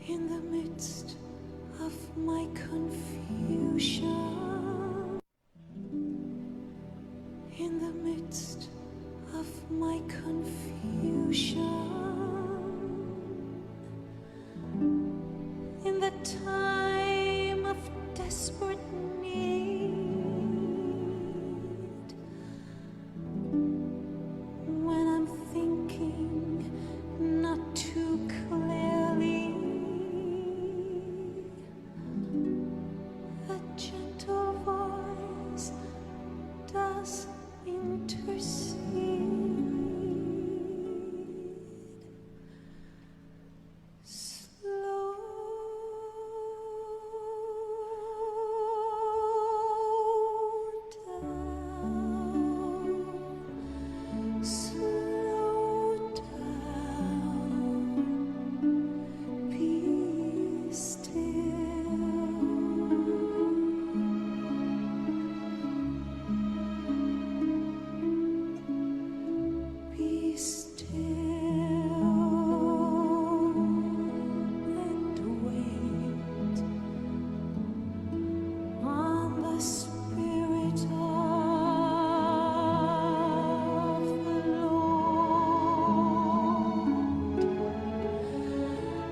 In the midst of my confusion, in the midst of my confusion, in the time of desperate need, when I'm thinking not too clearly, a gentle voice does intercede. Slow down, slow down, be still. Be still and wait on the Spirit of the Lord.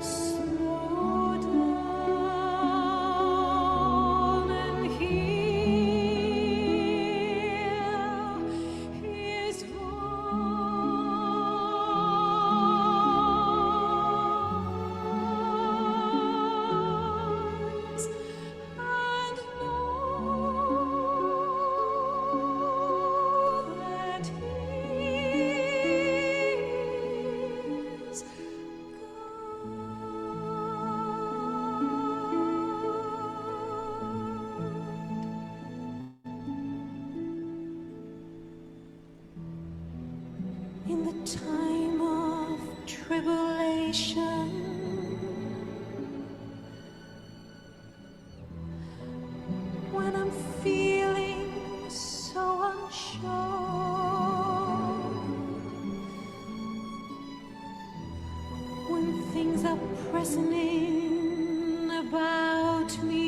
Slow down and hear His voice, and know that He is God. In the time of tribulation, when I'm feeling so unsure, when things are pressing in about me,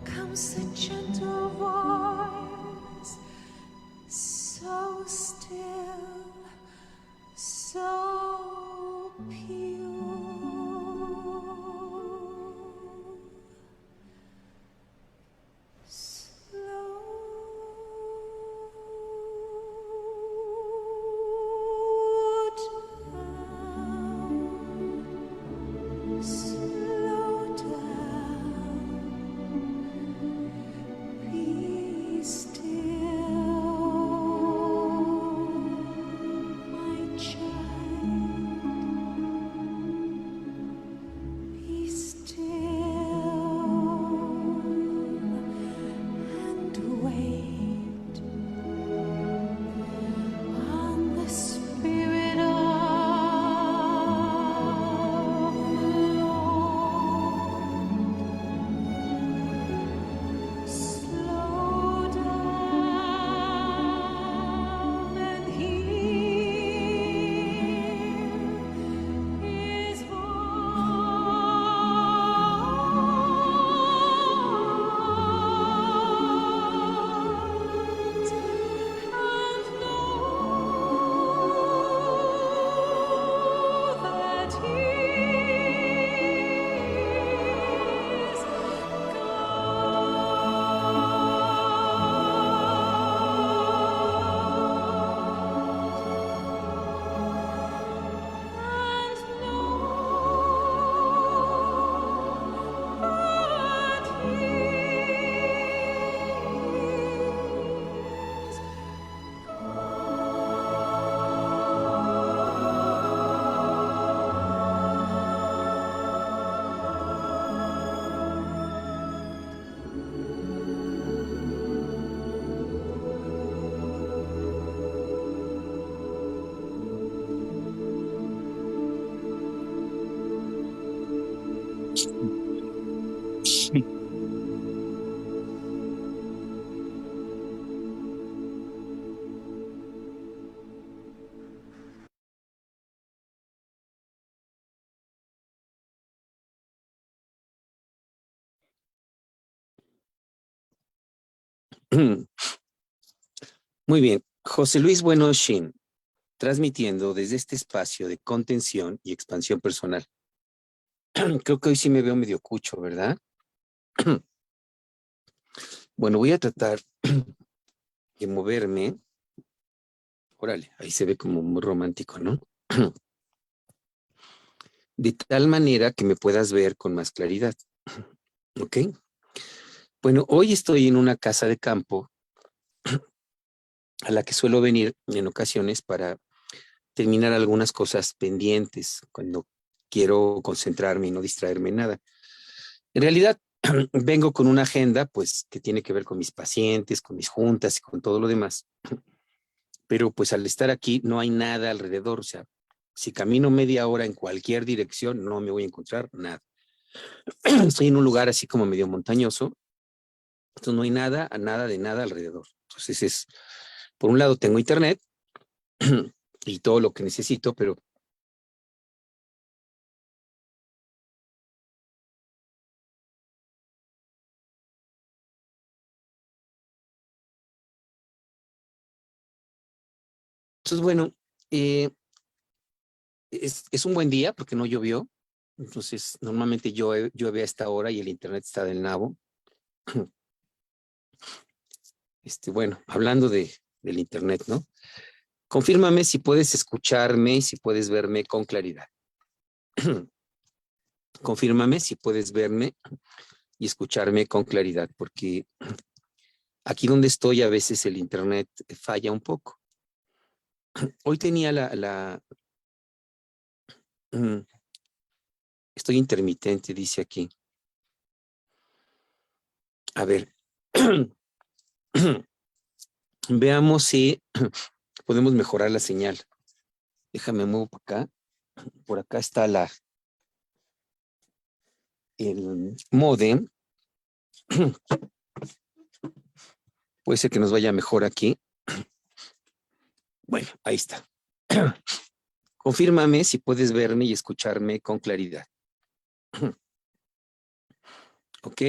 comes a gentle voice, so still, so pure. Slow down, slow down, be still, my child. Be still and wait on the Spirit of the Lord. Slow down and hear His voice, and know that He is Muy bien. José Luis Bueno Shin, transmitiendo desde este espacio de contención y expansión personal. Creo que hoy sí me veo medio cucho, ¿verdad? Bueno, voy a tratar de moverme. Órale, ahí se ve como muy romántico, ¿no? De tal manera que me puedas ver con más claridad. ¿Ok? Bueno, hoy estoy en una casa de campo a la que suelo venir en ocasiones para terminar algunas cosas pendientes cuando quiero concentrarme y no distraerme en nada. En realidad, vengo con una agenda, pues, que tiene que ver con mis pacientes, con mis juntas y con todo lo demás. Pero, pues, al estar aquí no hay nada alrededor. O sea, si camino media hora en cualquier dirección, no me voy a encontrar nada. Estoy en un lugar así como medio montañoso, entonces no hay nada, nada de nada alrededor. Entonces por un lado tengo internet y todo lo que necesito, pero entonces bueno, eh, es un buen día porque no llovió. Entonces normalmente llueve a esta hora y el internet está del nabo. Bueno, hablando del internet, ¿no? Confírmame si puedes escucharme y si puedes verme con claridad. Confírmame si puedes verme y escucharme con claridad, porque aquí donde estoy a veces el internet falla un poco. Hoy tenía estoy intermitente, dice aquí. A ver, veamos si podemos mejorar la señal. Déjame muevo para acá. Por acá está el módem. Puede ser que nos vaya mejor aquí. Bueno, ahí está. Confírmame si puedes verme y escucharme con claridad. ¿Ok?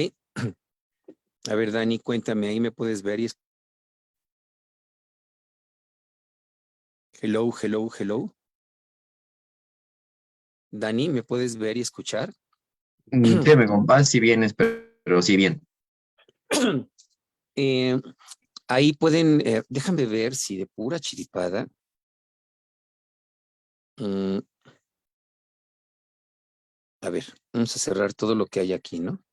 A ver, Dani, cuéntame, ahí me puedes ver y hello, hello, hello. Dani, ¿me puedes ver y escuchar? Créeme, compa, si vienes, pero si bien. Eh, ahí pueden, déjame ver si de pura chiripada. A ver, vamos a cerrar todo lo que hay aquí, ¿no?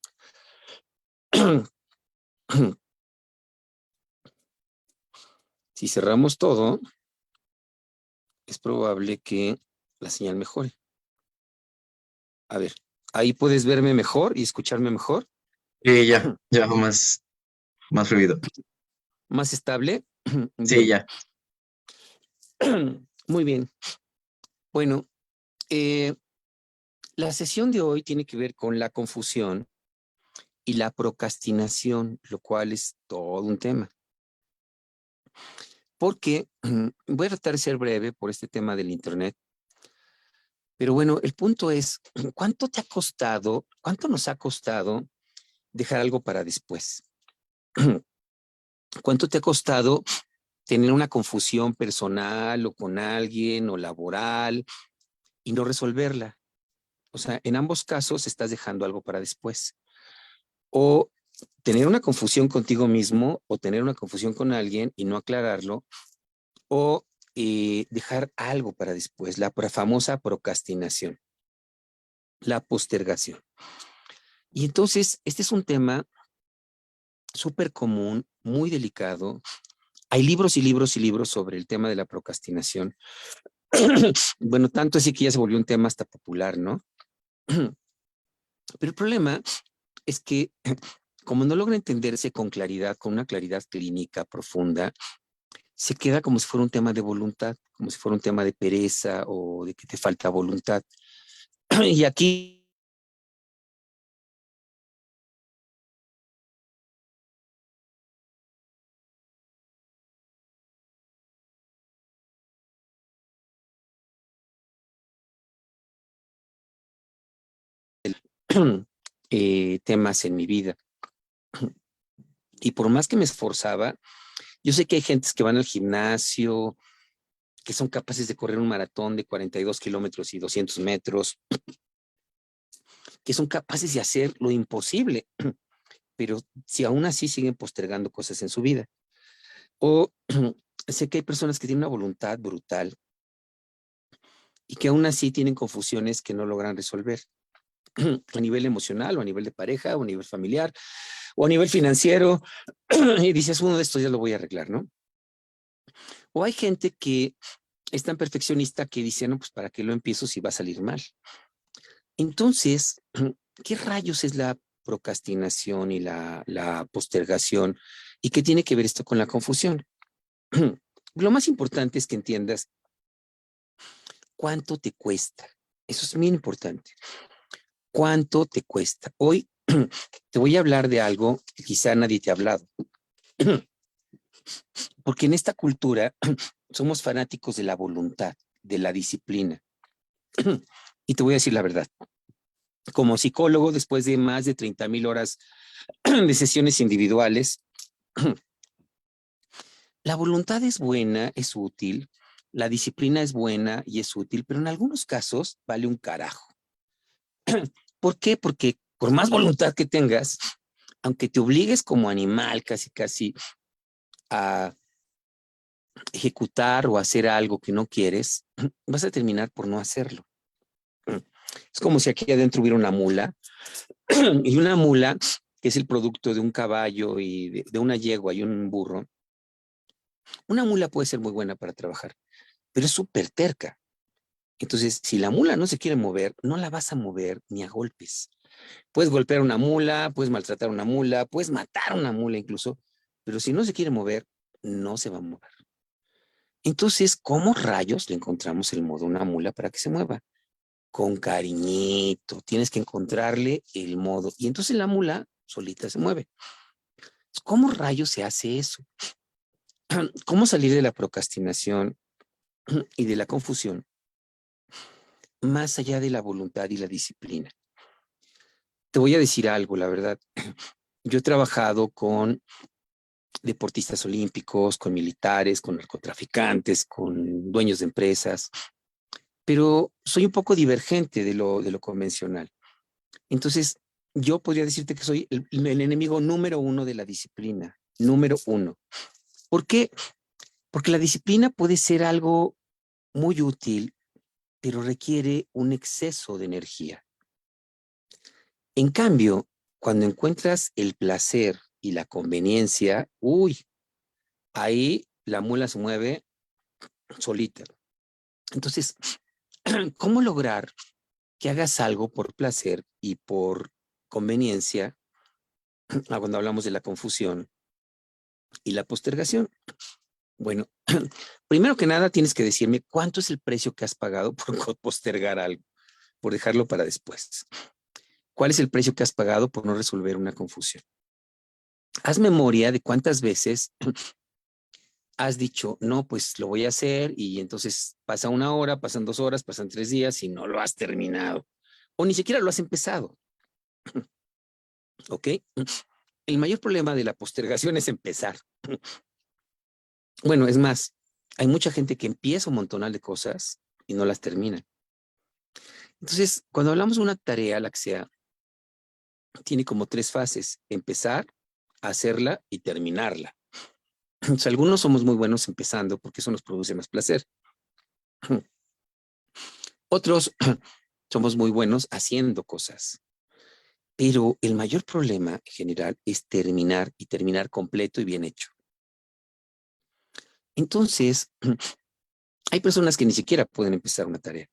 Si cerramos todo, es probable que la señal mejore. A ver, ahí puedes verme mejor y escucharme mejor. Ya más fluido. Más estable. Sí, Bien. ya. Muy bien. Bueno, la sesión de hoy tiene que ver con la confusión y la procrastinación, lo cual es todo un tema. Porque voy a tratar de ser breve por este tema del Internet. Pero bueno, el punto es, ¿cuánto te ha costado, cuánto nos ha costado dejar algo para después? ¿Cuánto te ha costado tener una confusión personal o con alguien o laboral y no resolverla? O sea, en ambos casos estás dejando algo para después. O tener una confusión contigo mismo o tener una confusión con alguien y no aclararlo, o dejar algo para después, la famosa procrastinación, la postergación. Y entonces, este es un tema súper común, muy delicado. Hay libros y libros y libros sobre el tema de la procrastinación. Bueno, tanto así que ya se volvió un tema hasta popular, ¿no? Pero el problema es que como no logra entenderse con claridad, con una claridad clínica profunda, se queda como si fuera un tema de voluntad, como si fuera un tema de pereza o de que te falta voluntad. Y aquí temas en mi vida. Y por más que me esforzaba, yo sé que hay gentes que van al gimnasio, que son capaces de correr un maratón de 42 kilómetros y 200 metros, que son capaces de hacer lo imposible, pero si aún así siguen postergando cosas en su vida. O sé que hay personas que tienen una voluntad brutal y que aún así tienen confusiones que no logran resolver a nivel emocional o a nivel de pareja o a nivel familiar o a nivel financiero y dices, uno de estos ya lo voy a arreglar, ¿no? O hay gente que es tan perfeccionista que dice, no, pues ¿para qué lo empiezo si va a salir mal? Entonces, ¿qué rayos es la procrastinación y la postergación? ¿Y qué tiene que ver esto con la confusión? Lo más importante es que entiendas cuánto te cuesta. Eso es muy importante. ¿Cuánto te cuesta? Hoy te voy a hablar de algo que quizá nadie te ha hablado. Porque en esta cultura somos fanáticos de la voluntad, de la disciplina. Y te voy a decir la verdad. Como psicólogo, después de más de 30,000 horas de sesiones individuales, la voluntad es buena, es útil, la disciplina es buena y es útil, pero en algunos casos vale un carajo. ¿Por qué? Porque por más voluntad que tengas, aunque te obligues como animal casi casi a ejecutar o hacer algo que no quieres, vas a terminar por no hacerlo. Es como si aquí adentro hubiera una mula y una mula que es el producto de un caballo y de una yegua y un burro. Una mula puede ser muy buena para trabajar, pero es súper terca. Entonces, si la mula no se quiere mover, no la vas a mover ni a golpes. Puedes golpear una mula, puedes maltratar una mula, puedes matar una mula incluso, pero si no se quiere mover, no se va a mover. Entonces, ¿cómo rayos le encontramos el modo a una mula para que se mueva? Con cariñito, tienes que encontrarle el modo. Y entonces la mula solita se mueve. ¿Cómo rayos se hace eso? ¿Cómo salir de la procrastinación y de la confusión más allá de la voluntad y la disciplina? Te voy a decir algo, la verdad. Yo he trabajado con deportistas olímpicos, con militares, con narcotraficantes, con dueños de empresas, pero soy un poco divergente de lo convencional. Entonces, yo podría decirte que soy el enemigo número uno de la disciplina, número uno. ¿Por qué? Porque la disciplina puede ser algo muy útil, pero requiere un exceso de energía. En cambio, cuando encuentras el placer y la conveniencia, uy, ahí la mula se mueve solita. Entonces, ¿cómo lograr que hagas algo por placer y por conveniencia cuando hablamos de la confusión y la postergación? Bueno, primero que nada tienes que decirme cuánto es el precio que has pagado por postergar algo, por dejarlo para después. ¿Cuál es el precio que has pagado por no resolver una confusión? Haz memoria de cuántas veces has dicho, no, pues lo voy a hacer y entonces pasa 1 hora, pasan 2 horas, pasan 3 días y no lo has terminado. O ni siquiera lo has empezado. ¿Ok? El mayor problema de la postergación es empezar. Bueno, es más, hay mucha gente que empieza un montonal de cosas y no las termina. Entonces, cuando hablamos de una tarea, la que sea, tiene como 3 fases: empezar, hacerla y terminarla. O sea, algunos somos muy buenos empezando porque eso nos produce más placer. Otros somos muy buenos haciendo cosas. Pero el mayor problema en general es terminar y terminar completo y bien hecho. Entonces, hay personas que ni siquiera pueden empezar una tarea.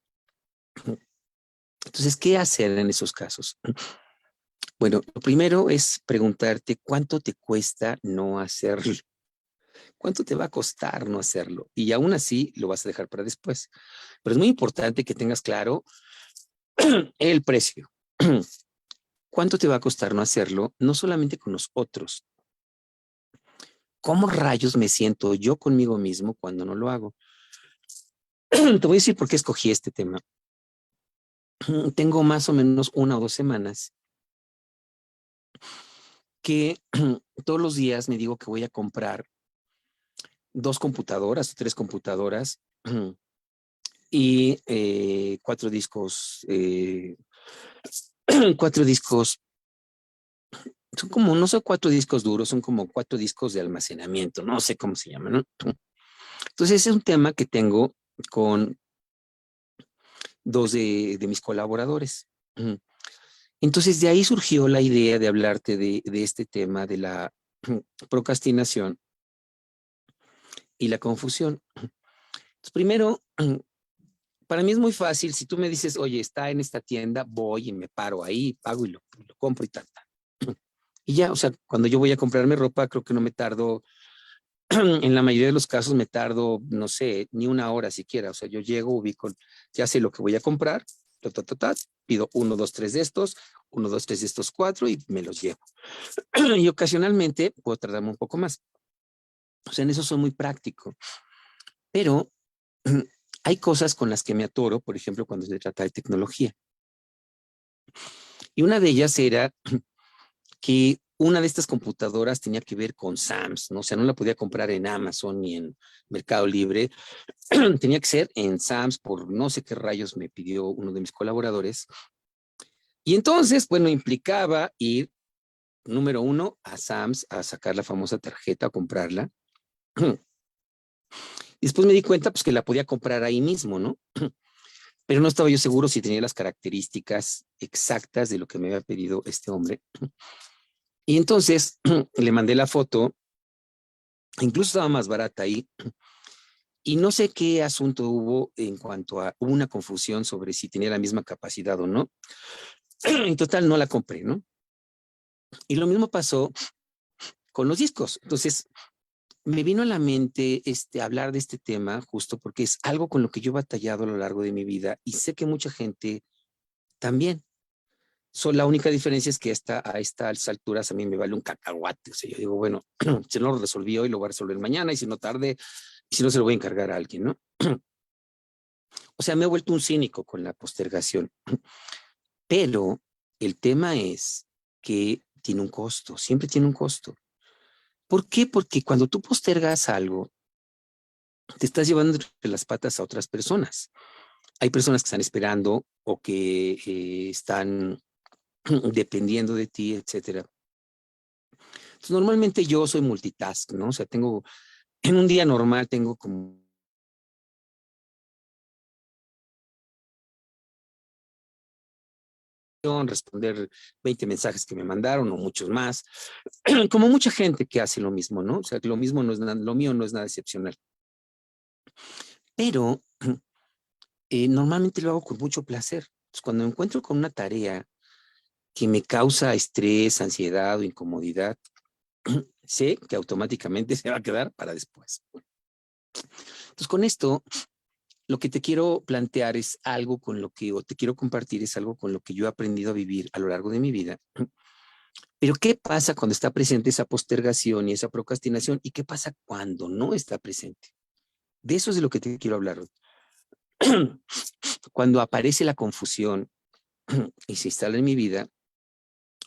Entonces, ¿qué hacer en esos casos? Bueno, lo primero es preguntarte cuánto te cuesta no hacerlo. ¿Cuánto te va a costar no hacerlo? Y aún así lo vas a dejar para después. Pero es muy importante que tengas claro el precio. ¿Cuánto te va a costar no hacerlo? No solamente con los otros. ¿Cómo rayos me siento yo conmigo mismo cuando no lo hago? Te voy a decir por qué escogí este tema. Tengo más o menos 1 o 2 semanas que todos los días me digo que voy a comprar 2 computadoras o 3 computadoras y 4 discos, 4 discos, son como, no son 4 discos duros, son como 4 discos de almacenamiento, no sé cómo se llama, ¿no? Entonces, ese es un tema que tengo con 2 de mis colaboradores. Entonces, de ahí surgió la idea de hablarte de este tema de la procrastinación y la confusión. Entonces, primero, para mí es muy fácil. Si tú me dices, oye, está en esta tienda, voy y me paro ahí, pago y lo compro y tal. Y ya, o sea, cuando yo voy a comprarme ropa, creo que no me tardo, en la mayoría de los casos me tardo, no sé, ni una hora siquiera. O sea, yo llego, ubico, ya sé lo que voy a comprar, pido 1, 2, 3 de estos, 1, 2, 3 de estos 4 y me los llevo. Y ocasionalmente puedo tardarme un poco más. O sea, en eso soy muy práctico. Pero hay cosas con las que me atoro, por ejemplo, cuando se trata de tecnología. Y una de ellas era que una de estas computadoras tenía que ver con Sam's, ¿no? O sea, no la podía comprar en Amazon ni en Mercado Libre. Tenía que ser en Sam's por no sé qué rayos me pidió uno de mis colaboradores. Y entonces, bueno, implicaba ir, número 1, a Sam's a sacar la famosa tarjeta, a comprarla. Y después me di cuenta, pues, que la podía comprar ahí mismo, ¿no? Pero no estaba yo seguro si tenía las características exactas de lo que me había pedido este hombre. Y entonces le mandé la foto, incluso estaba más barata ahí, y no sé qué asunto hubo en cuanto a, hubo una confusión sobre si tenía la misma capacidad o no. En total no la compré, ¿no? Y lo mismo pasó con los discos. Entonces me vino a la mente hablar de este tema justo porque es algo con lo que yo he batallado a lo largo de mi vida y sé que mucha gente también. La única diferencia es que a estas alturas a mí me vale un cacahuate. O sea, yo digo, bueno, si no lo resolví hoy, lo voy a resolver mañana y si no tarde, y si no se lo voy a encargar a alguien, ¿no? O sea, me he vuelto un cínico con la postergación. Pero el tema es que tiene un costo, siempre tiene un costo. ¿Por qué? Porque cuando tú postergas algo, te estás llevando entre las patas a otras personas. Hay personas que están esperando o que están dependiendo de ti, etcétera. Entonces, normalmente yo soy multitask, ¿no? O sea, en un día normal tengo como responder 20 mensajes que me mandaron o muchos más, como mucha gente que hace lo mismo, ¿no? O sea, lo mismo no es nada, lo mío no es nada excepcional. Pero normalmente lo hago con mucho placer. Entonces, cuando me encuentro con una tarea que me causa estrés, ansiedad o incomodidad, sé que automáticamente se va a quedar para después. Entonces, con esto, lo que te quiero plantear es algo con lo que, o te quiero compartir, es algo con lo que yo he aprendido a vivir a lo largo de mi vida. Pero, ¿qué pasa cuando está presente esa postergación y esa procrastinación? ¿Y qué pasa cuando no está presente? De eso es de lo que te quiero hablar hoy. Cuando aparece la confusión y se instala en mi vida,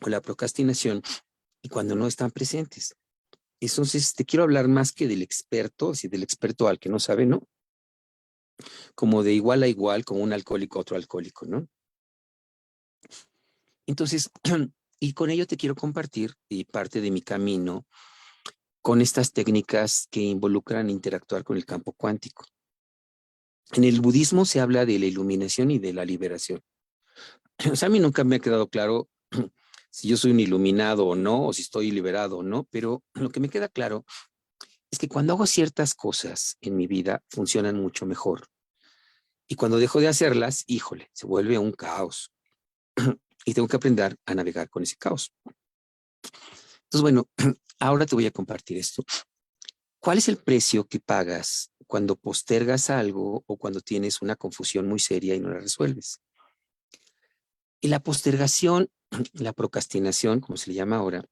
o la procrastinación, y cuando no están presentes. Entonces, te quiero hablar más que del experto, si del experto al que no sabe, ¿no? Como de igual a igual, como un alcohólico a otro alcohólico, ¿no? Entonces, y con ello te quiero compartir y parte de mi camino con estas técnicas que involucran interactuar con el campo cuántico. En el budismo se habla de la iluminación y de la liberación. O sea, a mí nunca me ha quedado claro si yo soy un iluminado o no, o si estoy liberado o no, pero lo que me queda claro es que cuando hago ciertas cosas en mi vida funcionan mucho mejor. Y cuando dejo de hacerlas, híjole, se vuelve un caos. Y tengo que aprender a navegar con ese caos. Entonces, bueno, ahora te voy a compartir esto. ¿Cuál es el precio que pagas cuando postergas algo o cuando tienes una confusión muy seria y no la resuelves? Y la postergación, la procrastinación, como se le llama ahora,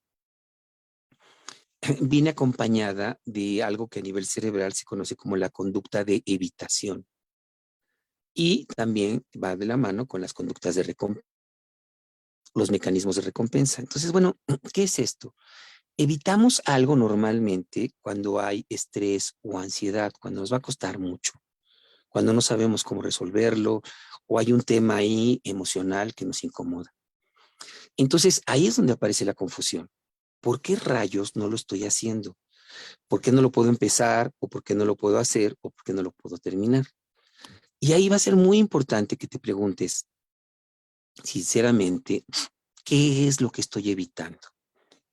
viene acompañada de algo que a nivel cerebral se conoce como la conducta de evitación. Y también va de la mano con las conductas de recompensa. los mecanismos de recompensa. Entonces, bueno, ¿qué es esto? Evitamos algo normalmente cuando hay estrés o ansiedad, cuando nos va a costar mucho, cuando no sabemos cómo resolverlo o hay un tema ahí emocional que nos incomoda. Entonces, ahí es donde aparece la confusión. ¿Por qué rayos no lo estoy haciendo? ¿Por qué no lo puedo empezar? ¿O por qué no lo puedo hacer? ¿O por qué no lo puedo terminar? Y ahí va a ser muy importante que te preguntes, sinceramente, ¿qué es lo que estoy evitando?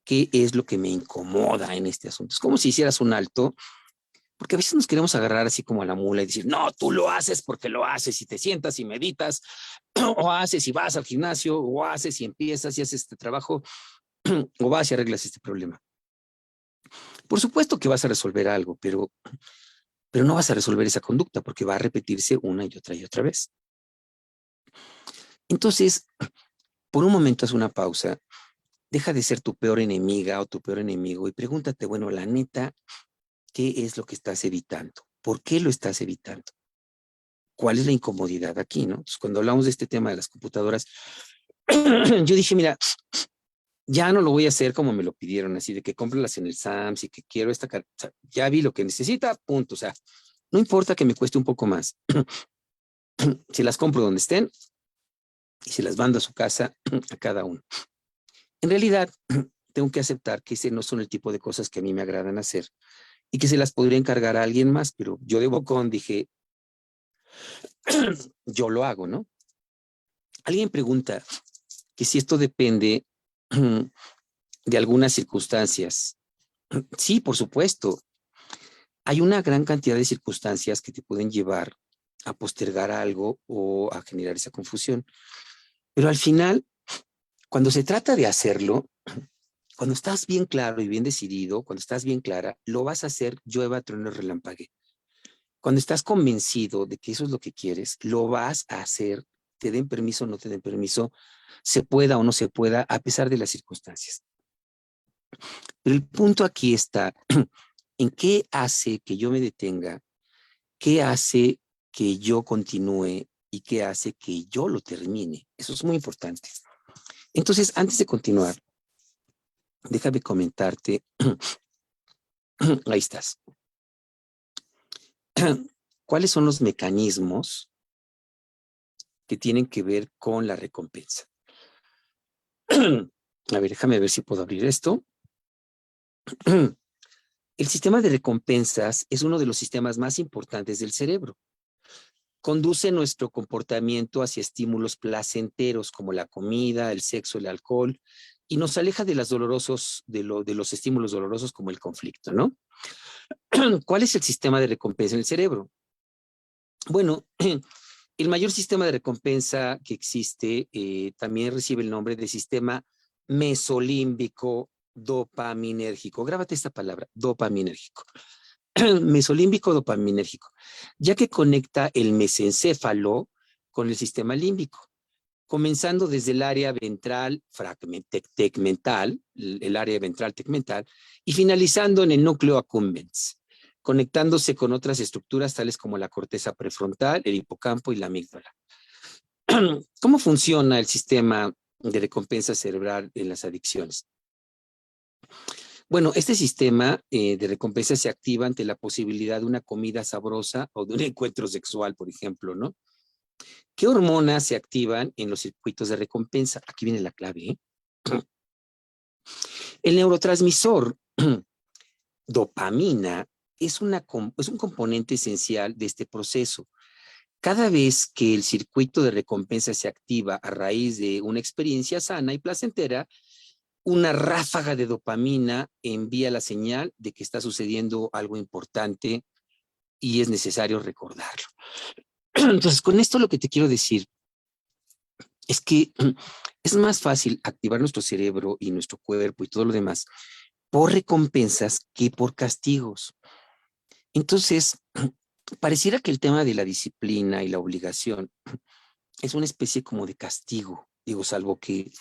¿Qué es lo que me incomoda en este asunto? Es como si hicieras un alto, porque a veces nos queremos agarrar así como a la mula y decir, no, tú lo haces porque lo haces y te sientas y meditas, o haces y vas al gimnasio, o haces y empiezas y haces este trabajo, o vas y arreglas este problema. Por supuesto que vas a resolver algo, pero no vas a resolver esa conducta porque va a repetirse una y otra vez. Entonces, por un momento haz una pausa, deja de ser tu peor enemiga o tu peor enemigo y pregúntate, bueno, la neta, ¿qué es lo que estás evitando? ¿Por qué lo estás evitando? ¿Cuál es la incomodidad aquí, no? Entonces, cuando hablamos de este tema de las computadoras, yo dije, mira, ya no lo voy a hacer como me lo pidieron, así de que cómpralas en el Sams y que quiero esta, o sea, ya vi lo que necesita, punto, o sea, no importa que me cueste un poco más, si las compro donde estén y se las mando a su casa a cada uno. En realidad, tengo que aceptar que ese no son el tipo de cosas que a mí me agradan hacer y que se las podría encargar a alguien más, pero yo de bocón dije, yo lo hago, ¿no? Alguien pregunta que si esto depende de algunas circunstancias. Sí, por supuesto. Hay una gran cantidad de circunstancias que te pueden llevar a postergar algo o a generar esa confusión. Pero al final, cuando se trata de hacerlo, cuando estás bien claro y bien decidido, cuando estás bien clara, lo vas a hacer llueva, trueno, relampague. Cuando estás convencido de que eso es lo que quieres, lo vas a hacer, te den permiso o no te den permiso, se pueda o no se pueda, a pesar de las circunstancias. Pero el punto aquí está en qué hace que yo me detenga, qué hace que yo continúe y qué hace que yo lo termine. Eso es muy importante. Entonces, antes de continuar, déjame comentarte, ahí estás. ¿Cuáles son los mecanismos que tienen que ver con la recompensa? A ver, déjame ver si puedo abrir esto. El sistema de recompensas es uno de los sistemas más importantes del cerebro. Conduce nuestro comportamiento hacia estímulos placenteros como la comida, el sexo, el alcohol, y nos aleja de de los estímulos dolorosos como el conflicto, ¿no? ¿Cuál es el sistema de recompensa en el cerebro? Bueno, el mayor sistema de recompensa que existe también recibe el nombre de sistema mesolímbico dopaminérgico. Grábate esta palabra, dopaminérgico. Mesolímbico dopaminérgico, ya que conecta el mesencéfalo con el sistema límbico, comenzando desde el área ventral tegmental, el área ventral tegmental, y finalizando en el núcleo accumbens, conectándose con otras estructuras tales como la corteza prefrontal, el hipocampo y la amígdala. ¿Cómo funciona el sistema de recompensa cerebral en las adicciones? Bueno, este sistema de recompensa se activa ante la posibilidad de una comida sabrosa o de un encuentro sexual, por ejemplo, ¿no? ¿Qué hormonas se activan en los circuitos de recompensa? Aquí viene la clave, ¿eh? El neurotransmisor dopamina es un componente esencial de este proceso. Cada vez que el circuito de recompensa se activa a raíz de una experiencia sana y placentera, una ráfaga de dopamina envía la señal de que está sucediendo algo importante y es necesario recordarlo. Entonces, con esto lo que te quiero decir es que es más fácil activar nuestro cerebro y nuestro cuerpo y todo lo demás por recompensas que por castigos. Entonces, pareciera que el tema de la disciplina y la obligación es una especie como de castigo, digo, salvo que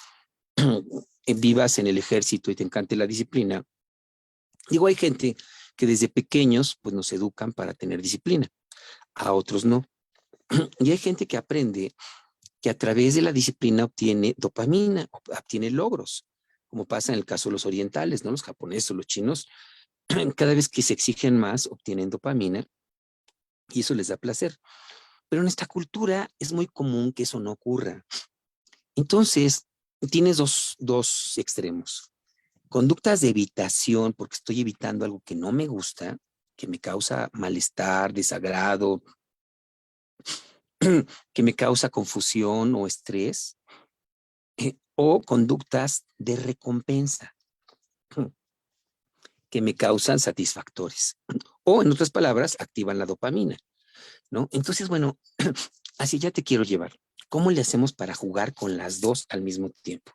vivas en el ejército y te encante la disciplina. Digo, hay gente que desde pequeños pues nos educan para tener disciplina, a otros no. Y hay gente que aprende que a través de la disciplina obtiene dopamina, obtiene logros, como pasa en el caso de los orientales, ¿no? Los japoneses o los chinos, cada vez que se exigen más, obtienen dopamina y eso les da placer. Pero en esta cultura es muy común que eso no ocurra. Entonces, tienes dos extremos. Conductas de evitación, porque estoy evitando algo que no me gusta, que me causa malestar, desagrado, que me causa confusión o estrés, o conductas de recompensa que me causan satisfactores. O, en otras palabras, activan la dopamina, ¿no? Entonces, bueno, así ya te quiero llevar. ¿Cómo le hacemos para jugar con las dos al mismo tiempo?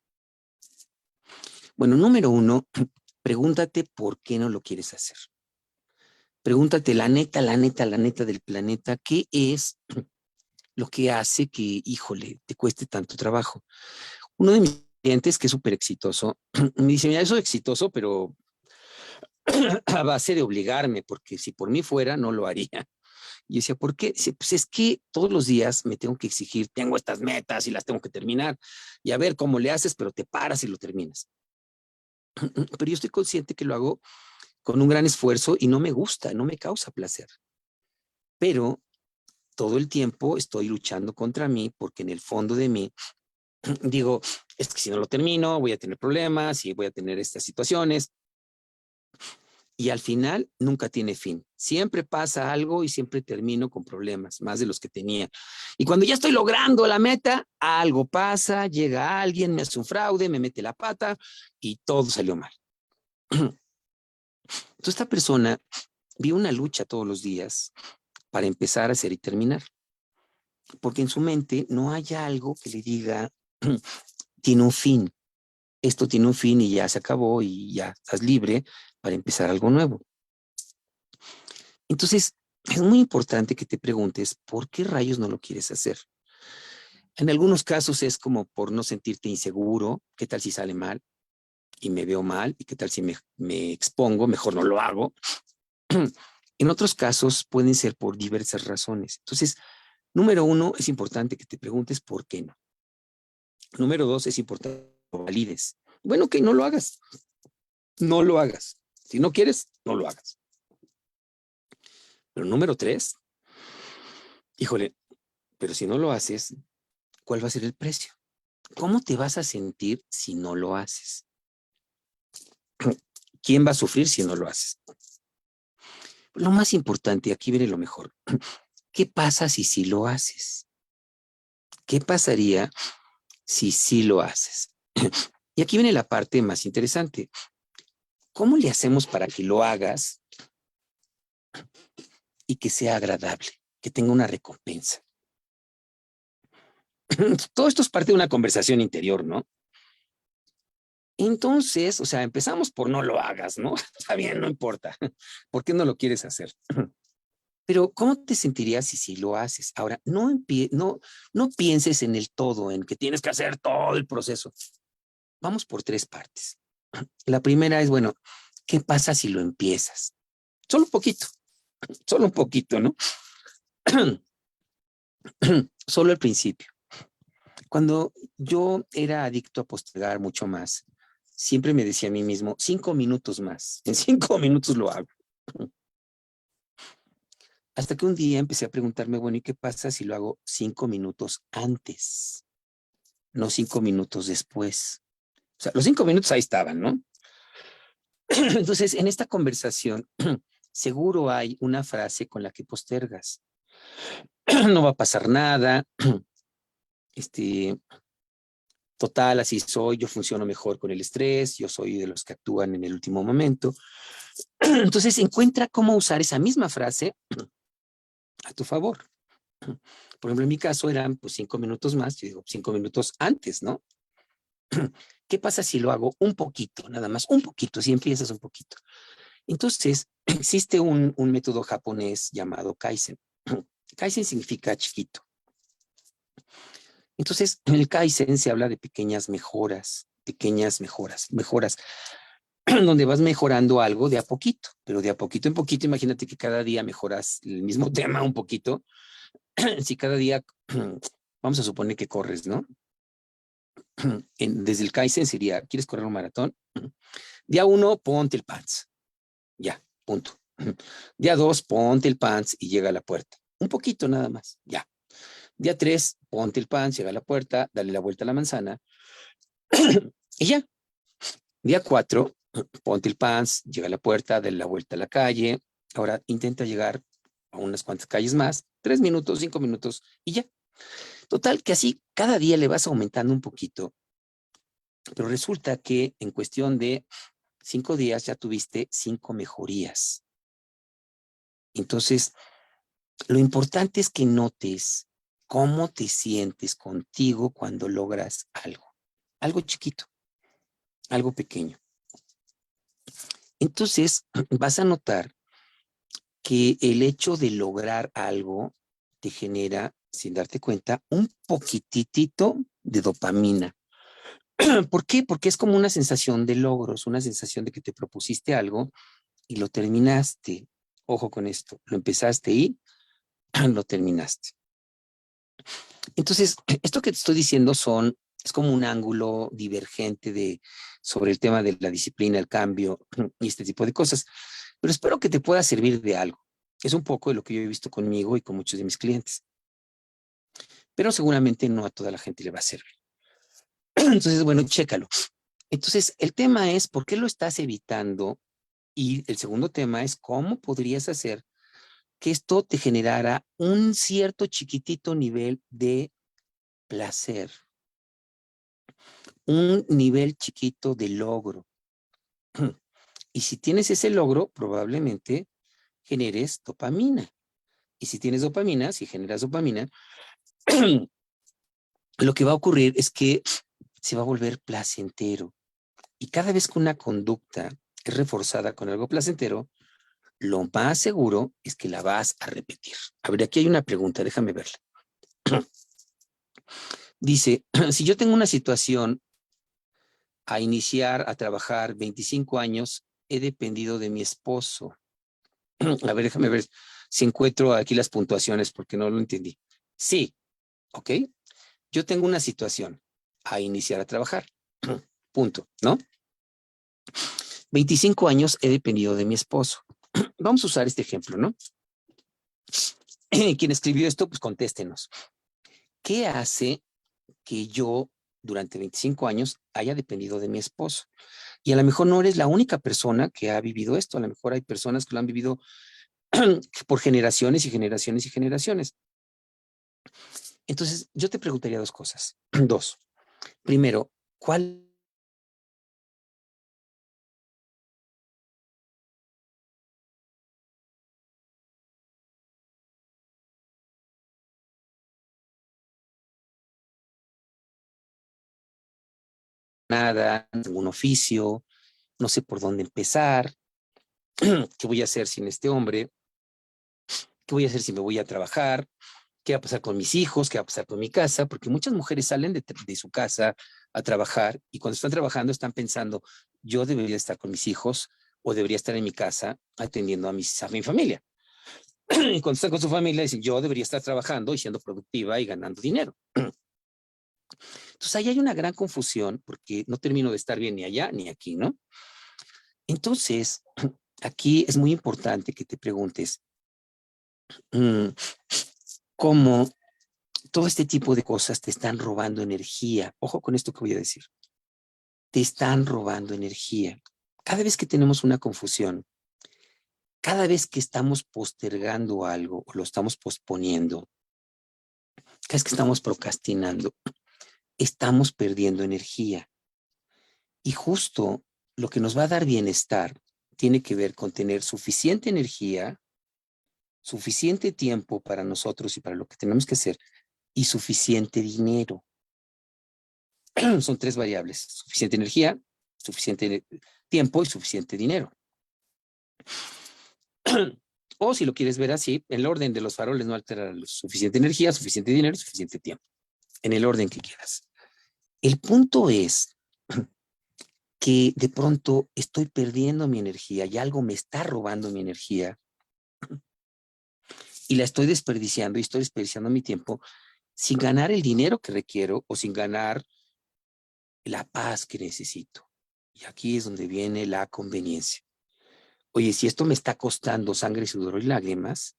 Bueno, número uno, pregúntate por qué no lo quieres hacer. Pregúntate la neta del planeta, ¿qué es lo que hace que, híjole, te cueste tanto trabajo? Uno de mis clientes, que es súper exitoso, me dice, mira, soy exitoso, pero a base de obligarme, porque si por mí fuera, no lo haría. Y yo decía, ¿por qué? Dice, pues es que todos los días me tengo que exigir, tengo estas metas y las tengo que terminar, y a ver cómo le haces, pero te paras y lo terminas. Pero yo estoy consciente que lo hago con un gran esfuerzo y no me gusta, no me causa placer. Pero todo el tiempo estoy luchando contra mí porque en el fondo de mí digo, es que si no lo termino voy a tener problemas y voy a tener estas situaciones. Y al final nunca tiene fin. Siempre pasa algo y siempre termino con problemas, más de los que tenía. Y cuando ya estoy logrando la meta, algo pasa, llega alguien, me hace un fraude, me mete la pata y todo salió mal. Entonces esta persona vive una lucha todos los días para empezar a hacer y terminar. Porque en su mente no hay algo que le diga, tiene un fin. Esto tiene un fin y ya se acabó y ya estás libre para empezar algo nuevo. Entonces, es muy importante que te preguntes, ¿por qué rayos no lo quieres hacer? En algunos casos es como por no sentirte inseguro, ¿qué tal si sale mal y me veo mal? ¿Y qué tal si me expongo? Mejor no lo hago. En otros casos pueden ser por diversas razones. Entonces, número uno, es importante que te preguntes por qué no. Número dos, es importante que lo valides. Bueno, que no lo hagas. No lo hagas. Si no quieres, no lo hagas. Pero número tres, híjole, pero si no lo haces, ¿cuál va a ser el precio? ¿Cómo te vas a sentir si no lo haces? ¿Quién va a sufrir si no lo haces? Lo más importante, aquí viene lo mejor. ¿Qué pasa si sí lo haces? ¿Qué pasaría si sí lo haces? Y aquí viene la parte más interesante. ¿Cómo le hacemos para que lo hagas y que sea agradable, que tenga una recompensa? Todo esto es parte de una conversación interior, ¿no? Entonces, o sea, empezamos por no lo hagas, ¿no? Está bien, no importa. ¿Por qué no lo quieres hacer? Pero, ¿cómo te sentirías si sí lo haces? Ahora, no pienses en el todo, en que tienes que hacer todo el proceso. Vamos por tres partes. La primera es, bueno, ¿qué pasa si lo empiezas? Solo un poquito, ¿no? Solo al principio. Cuando yo era adicto a postergar mucho más, siempre me decía a mí mismo, 5 minutos más, en 5 minutos lo hago. Hasta que un día empecé a preguntarme, bueno, ¿y qué pasa si lo hago 5 minutos antes? No 5 minutos después. O sea, los 5 minutos ahí estaban, ¿no? Entonces, en esta conversación, seguro hay una frase con la que postergas. No va a pasar nada. Total, así soy, yo funciono mejor con el estrés, yo soy de los que actúan en el último momento. Entonces, encuentra cómo usar esa misma frase a tu favor. Por ejemplo, en mi caso eran pues 5 minutos más, yo digo 5 minutos antes, ¿no? ¿Qué pasa si lo hago un poquito, nada más, un poquito, si empiezas un poquito? Entonces, existe un método japonés llamado Kaizen. Kaizen significa chiquito. Entonces, en el Kaizen se habla de pequeñas mejoras, donde vas mejorando algo de a poquito, pero de a poquito en poquito. Imagínate que cada día mejoras el mismo tema un poquito. Si cada día Vamos a suponer que corres, ¿no? Desde el Kaizen sería, ¿quieres correr un maratón? Día 1, ponte el pants. Ya, punto. Día 2, ponte el pants y llega a la puerta. Un poquito nada más, ya. Día 3, ponte el pants, llega a la puerta, dale la vuelta a la manzana y ya. Día 4, ponte el pants, llega a la puerta, dale la vuelta a la calle. Ahora intenta llegar a unas cuantas calles más, 3 minutos, 5 minutos y ya. Total, que así cada día le vas aumentando un poquito, pero resulta que en cuestión de 5 días ya tuviste 5 mejorías. Entonces, lo importante es que notes cómo te sientes contigo cuando logras algo chiquito, algo pequeño. Entonces, vas a notar que el hecho de lograr algo te genera, sin darte cuenta, un poquitito de dopamina. ¿Por qué? Porque es como una sensación de logros, una sensación de que te propusiste algo y lo terminaste. Ojo con esto, lo empezaste y lo terminaste. Entonces, esto que te estoy diciendo es como un ángulo divergente sobre el tema de la disciplina, el cambio y este tipo de cosas. Pero espero que te pueda servir de algo. Es un poco de lo que yo he visto conmigo y con muchos de mis clientes. Pero seguramente no a toda la gente le va a servir. Entonces, bueno, chécalo. Entonces, el tema es ¿por qué lo estás evitando? Y el segundo tema es ¿cómo podrías hacer que esto te generara un cierto chiquitito nivel de placer? Un nivel chiquito de logro. Y si tienes ese logro, probablemente generes dopamina. Y si tienes dopamina, si generas dopamina, lo que va a ocurrir es que se va a volver placentero. Y cada vez que una conducta es reforzada con algo placentero, lo más seguro es que la vas a repetir. A ver, aquí hay una pregunta, déjame verla. Dice, si yo tengo una situación a iniciar a trabajar 25 años, he dependido de mi esposo. A ver, déjame ver si encuentro aquí las puntuaciones porque no lo entendí. Sí, ok. Yo tengo una situación a iniciar a trabajar. Punto, ¿no? 25 años he dependido de mi esposo. Vamos a usar este ejemplo, ¿no? Quien escribió esto, pues contéstenos. ¿Qué hace que yo durante 25 años haya dependido de mi esposo? Y a lo mejor no eres la única persona que ha vivido esto. A lo mejor hay personas que lo han vivido por generaciones y generaciones y generaciones. Entonces, yo te preguntaría dos cosas. Dos. Primero, ¿cuál nada, ningún oficio, no sé por dónde empezar, qué voy a hacer sin este hombre, qué voy a hacer si me voy a trabajar, qué va a pasar con mis hijos, qué va a pasar con mi casa, porque muchas mujeres salen de su casa a trabajar y cuando están trabajando están pensando, yo debería estar con mis hijos o debería estar en mi casa atendiendo a mi familia. Y cuando están con su familia dicen, yo debería estar trabajando y siendo productiva y ganando dinero. Entonces ahí hay una gran confusión porque no termino de estar bien ni allá ni aquí, ¿no? Entonces, aquí es muy importante que te preguntes cómo todo este tipo de cosas te están robando energía. Ojo con esto que voy a decir. Te están robando energía. Cada vez que tenemos una confusión, cada vez que estamos postergando algo o lo estamos posponiendo, cada vez que estamos procrastinando, estamos perdiendo energía. Y justo lo que nos va a dar bienestar tiene que ver con tener suficiente energía, suficiente tiempo para nosotros y para lo que tenemos que hacer y suficiente dinero. Son tres variables: suficiente energía, suficiente tiempo y suficiente dinero. O si lo quieres ver así, en el orden de los faroles no altera suficiente energía, suficiente dinero y suficiente tiempo. En el orden que quieras. El punto es que de pronto estoy perdiendo mi energía y algo me está robando mi energía y la estoy desperdiciando y estoy desperdiciando mi tiempo sin ganar el dinero que requiero o sin ganar la paz que necesito. Y aquí es donde viene la conveniencia. Oye, si esto me está costando sangre, sudor y lágrimas,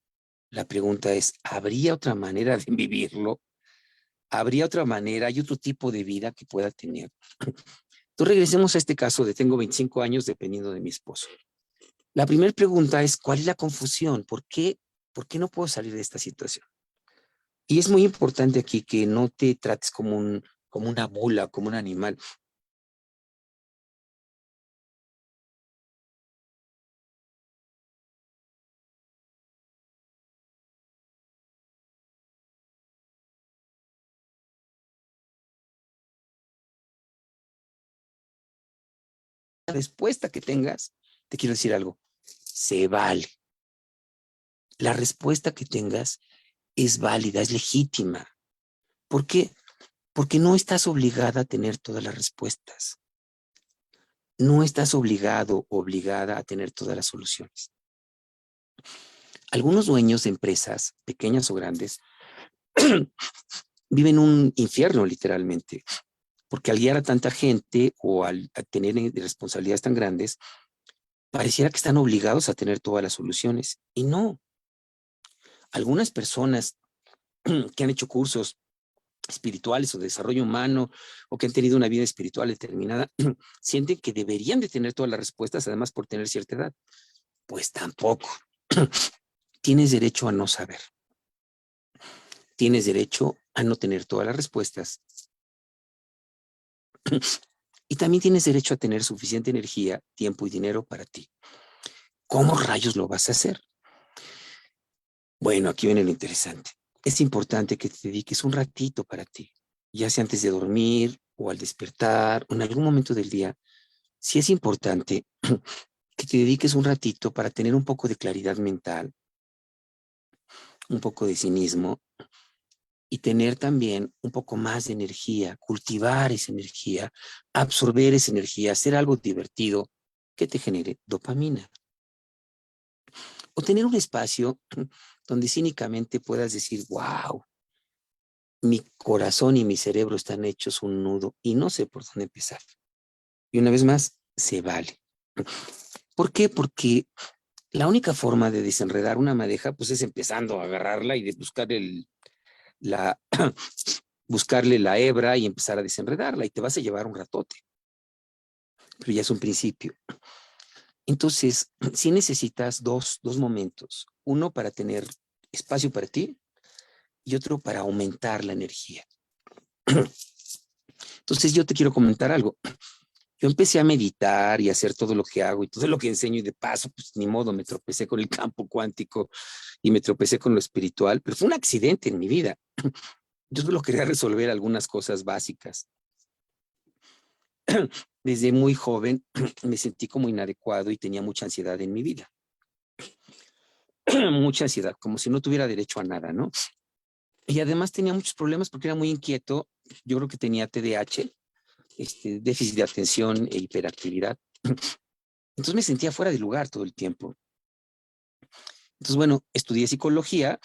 la pregunta es, ¿habría otra manera de vivirlo? ¿Habría otra manera? ¿Hay otro tipo de vida que pueda tener? Entonces regresemos a este caso de tengo 25 años dependiendo de mi esposo. La primera pregunta es, ¿cuál es la confusión? ¿Por qué no puedo salir de esta situación? Y es muy importante aquí que no te trates como una mula, como un animal. La respuesta que tengas, te quiero decir algo, se vale. La respuesta que tengas es válida, es legítima. ¿Por qué? Porque no estás obligada a tener todas las respuestas. No estás obligado, obligada a tener todas las soluciones. Algunos dueños de empresas, pequeñas o grandes, viven un infierno literalmente, porque al guiar a tanta gente o al a tener responsabilidades tan grandes, pareciera que están obligados a tener todas las soluciones. Y no, algunas personas que han hecho cursos espirituales o de desarrollo humano o que han tenido una vida espiritual determinada, sienten que deberían de tener todas las respuestas, además por tener cierta edad. Pues tampoco. Tienes derecho a no saber. Tienes derecho a no tener todas las respuestas. Y también tienes derecho a tener suficiente energía, tiempo y dinero para ti. ¿Cómo rayos lo vas a hacer? Bueno, aquí viene lo interesante. Es importante que te dediques un ratito para ti, ya sea antes de dormir o al despertar o en algún momento del día. Sí es importante que te dediques un ratito para tener un poco de claridad mental, un poco de cinismo y tener también un poco más de energía, cultivar esa energía, absorber esa energía, hacer algo divertido que te genere dopamina. O tener un espacio donde cínicamente puedas decir, wow, mi corazón y mi cerebro están hechos un nudo y no sé por dónde empezar. Y una vez más, se vale. ¿Por qué? Porque la única forma de desenredar una madeja, pues es empezando a agarrarla y de buscar la, buscarle la hebra y empezar a desenredarla y te vas a llevar un ratote. Pero ya es un principio. Entonces, sí necesitas dos momentos. Uno para tener espacio para ti y otro para aumentar la energía. Entonces, yo te quiero comentar algo. Yo empecé a meditar y a hacer todo lo que hago y todo lo que enseño y de paso, pues ni modo, me tropecé con el campo cuántico y me tropecé con lo espiritual, pero fue un accidente en mi vida. Yo solo quería resolver algunas cosas básicas. Desde muy joven me sentí como inadecuado y tenía mucha ansiedad en mi vida. Mucha ansiedad, como si no tuviera derecho a nada, ¿no? Y además tenía muchos problemas porque era muy inquieto. Yo creo que tenía TDAH, déficit de atención e hiperactividad. Entonces me sentía fuera de lugar todo el tiempo. Entonces, bueno, estudié psicología,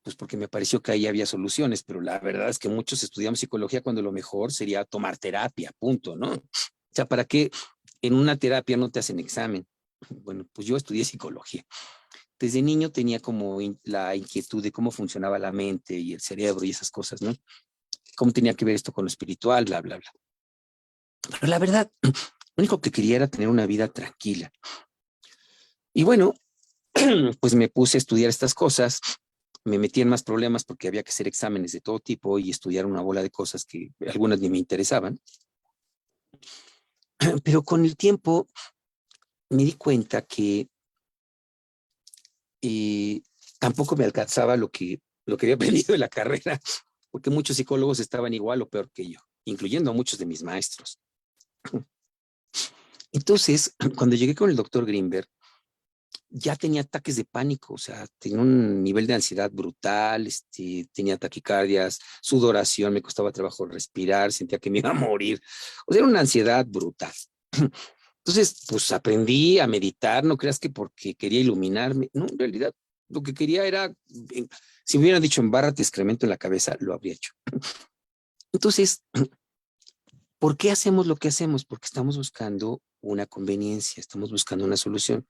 pues porque me pareció que ahí había soluciones, pero la verdad es que muchos estudiamos psicología cuando lo mejor sería tomar terapia, punto, ¿no? O sea, ¿para qué en una terapia no te hacen examen? Bueno, pues yo estudié psicología. Desde niño tenía como la inquietud de cómo funcionaba la mente y el cerebro y esas cosas, ¿no? Cómo tenía que ver esto con lo espiritual, bla, bla, bla. Pero la verdad, lo único que quería era tener una vida tranquila. Y bueno, pues me puse a estudiar estas cosas, me metí en más problemas porque había que hacer exámenes de todo tipo y estudiar una bola de cosas que algunas ni me interesaban. Pero con el tiempo me di cuenta que eh, tampoco me alcanzaba lo que había aprendido en la carrera, porque muchos psicólogos estaban igual o peor que yo, incluyendo a muchos de mis maestros. Entonces, cuando llegué con el doctor Greenberg, ya tenía ataques de pánico, o sea, tenía un nivel de ansiedad brutal, tenía taquicardias, sudoración, me costaba trabajo respirar, sentía que me iba a morir. O sea, era una ansiedad brutal. Entonces, pues aprendí a meditar, no creas que porque quería iluminarme, no, en realidad lo que quería era, si me hubieran dicho embárrate excremento en la cabeza, lo habría hecho. Entonces, ¿por qué hacemos lo que hacemos? Porque estamos buscando una conveniencia, estamos buscando una solución.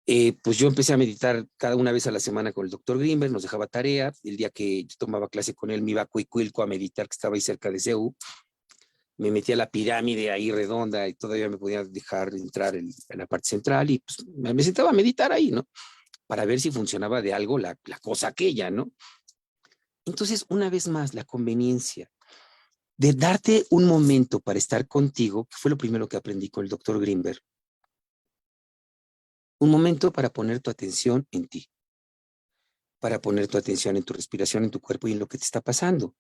Pues yo empecé a meditar cada una vez a la semana con el doctor Grimberg, nos dejaba tarea. El día que yo tomaba clase con él, me iba a Cuicuilco a meditar, que estaba ahí cerca de CEU. Me metí a la pirámide ahí redonda y todavía me podía dejar entrar en la parte central y pues, me sentaba a meditar ahí, ¿no? Para ver si funcionaba de algo la cosa aquella, ¿no? Entonces, una vez más, la conveniencia de darte un momento para estar contigo, que fue lo primero que aprendí con el doctor Grimberg. Un momento para poner tu atención en ti, para poner tu atención en tu respiración, en tu cuerpo y en lo que te está pasando.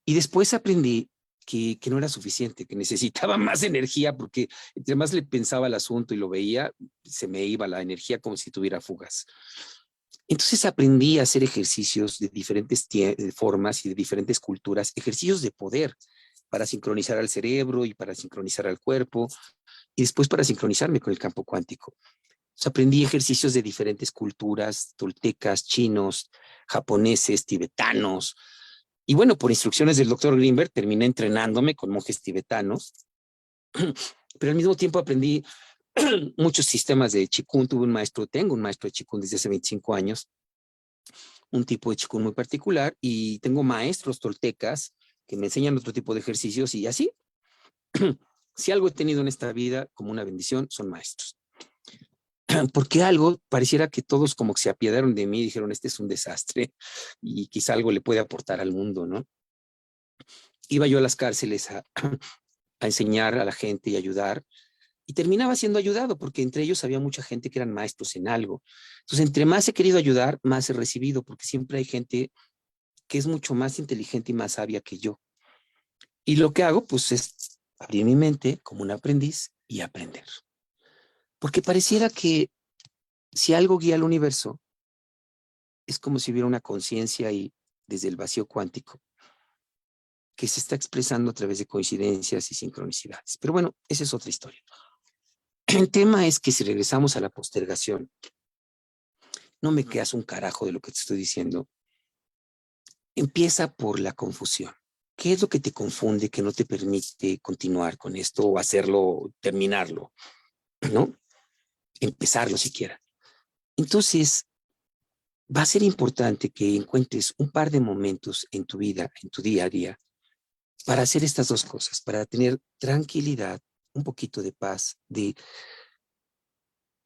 Y después aprendí que no era suficiente, que necesitaba más energía, porque entre más le pensaba al asunto y lo veía, se me iba la energía como si tuviera fugas. Entonces aprendí a hacer ejercicios de diferentes formas y de diferentes culturas, ejercicios de poder para sincronizar al cerebro y para sincronizar al cuerpo y después para sincronizarme con el campo cuántico. Entonces, aprendí ejercicios de diferentes culturas, toltecas, chinos, japoneses, tibetanos. Y bueno, por instrucciones del doctor Grimberg, terminé entrenándome con monjes tibetanos, pero al mismo tiempo aprendí muchos sistemas de Qigong. Tengo un maestro de Qigong desde hace 25 años, un tipo de Qigong muy particular, y tengo maestros toltecas que me enseñan otro tipo de ejercicios y así. Si algo he tenido en esta vida como una bendición, son maestros. Porque algo, pareciera que todos como que se apiadaron de mí y dijeron, este es un desastre y quizá algo le puede aportar al mundo, ¿no? Iba yo a las cárceles a enseñar a la gente y ayudar, y terminaba siendo ayudado, porque entre ellos había mucha gente que eran maestros en algo. Entonces, entre más he querido ayudar, más he recibido, porque siempre hay gente que es mucho más inteligente y más sabia que yo. Y lo que hago, pues, es abrir mi mente como un aprendiz y aprender. Porque pareciera que si algo guía al universo, es como si hubiera una conciencia ahí desde el vacío cuántico que se está expresando a través de coincidencias y sincronicidades. Pero bueno, esa es otra historia. El tema es que si regresamos a la postergación, no me quedas un carajo de lo que te estoy diciendo. Empieza por la confusión. ¿Qué es lo que te confunde, que no te permite continuar con esto o hacerlo, terminarlo, ¿no? Empezarlo siquiera. Entonces, va a ser importante que encuentres un par de momentos en tu vida, en tu día a día, para hacer estas dos cosas, para tener tranquilidad, un poquito de paz, de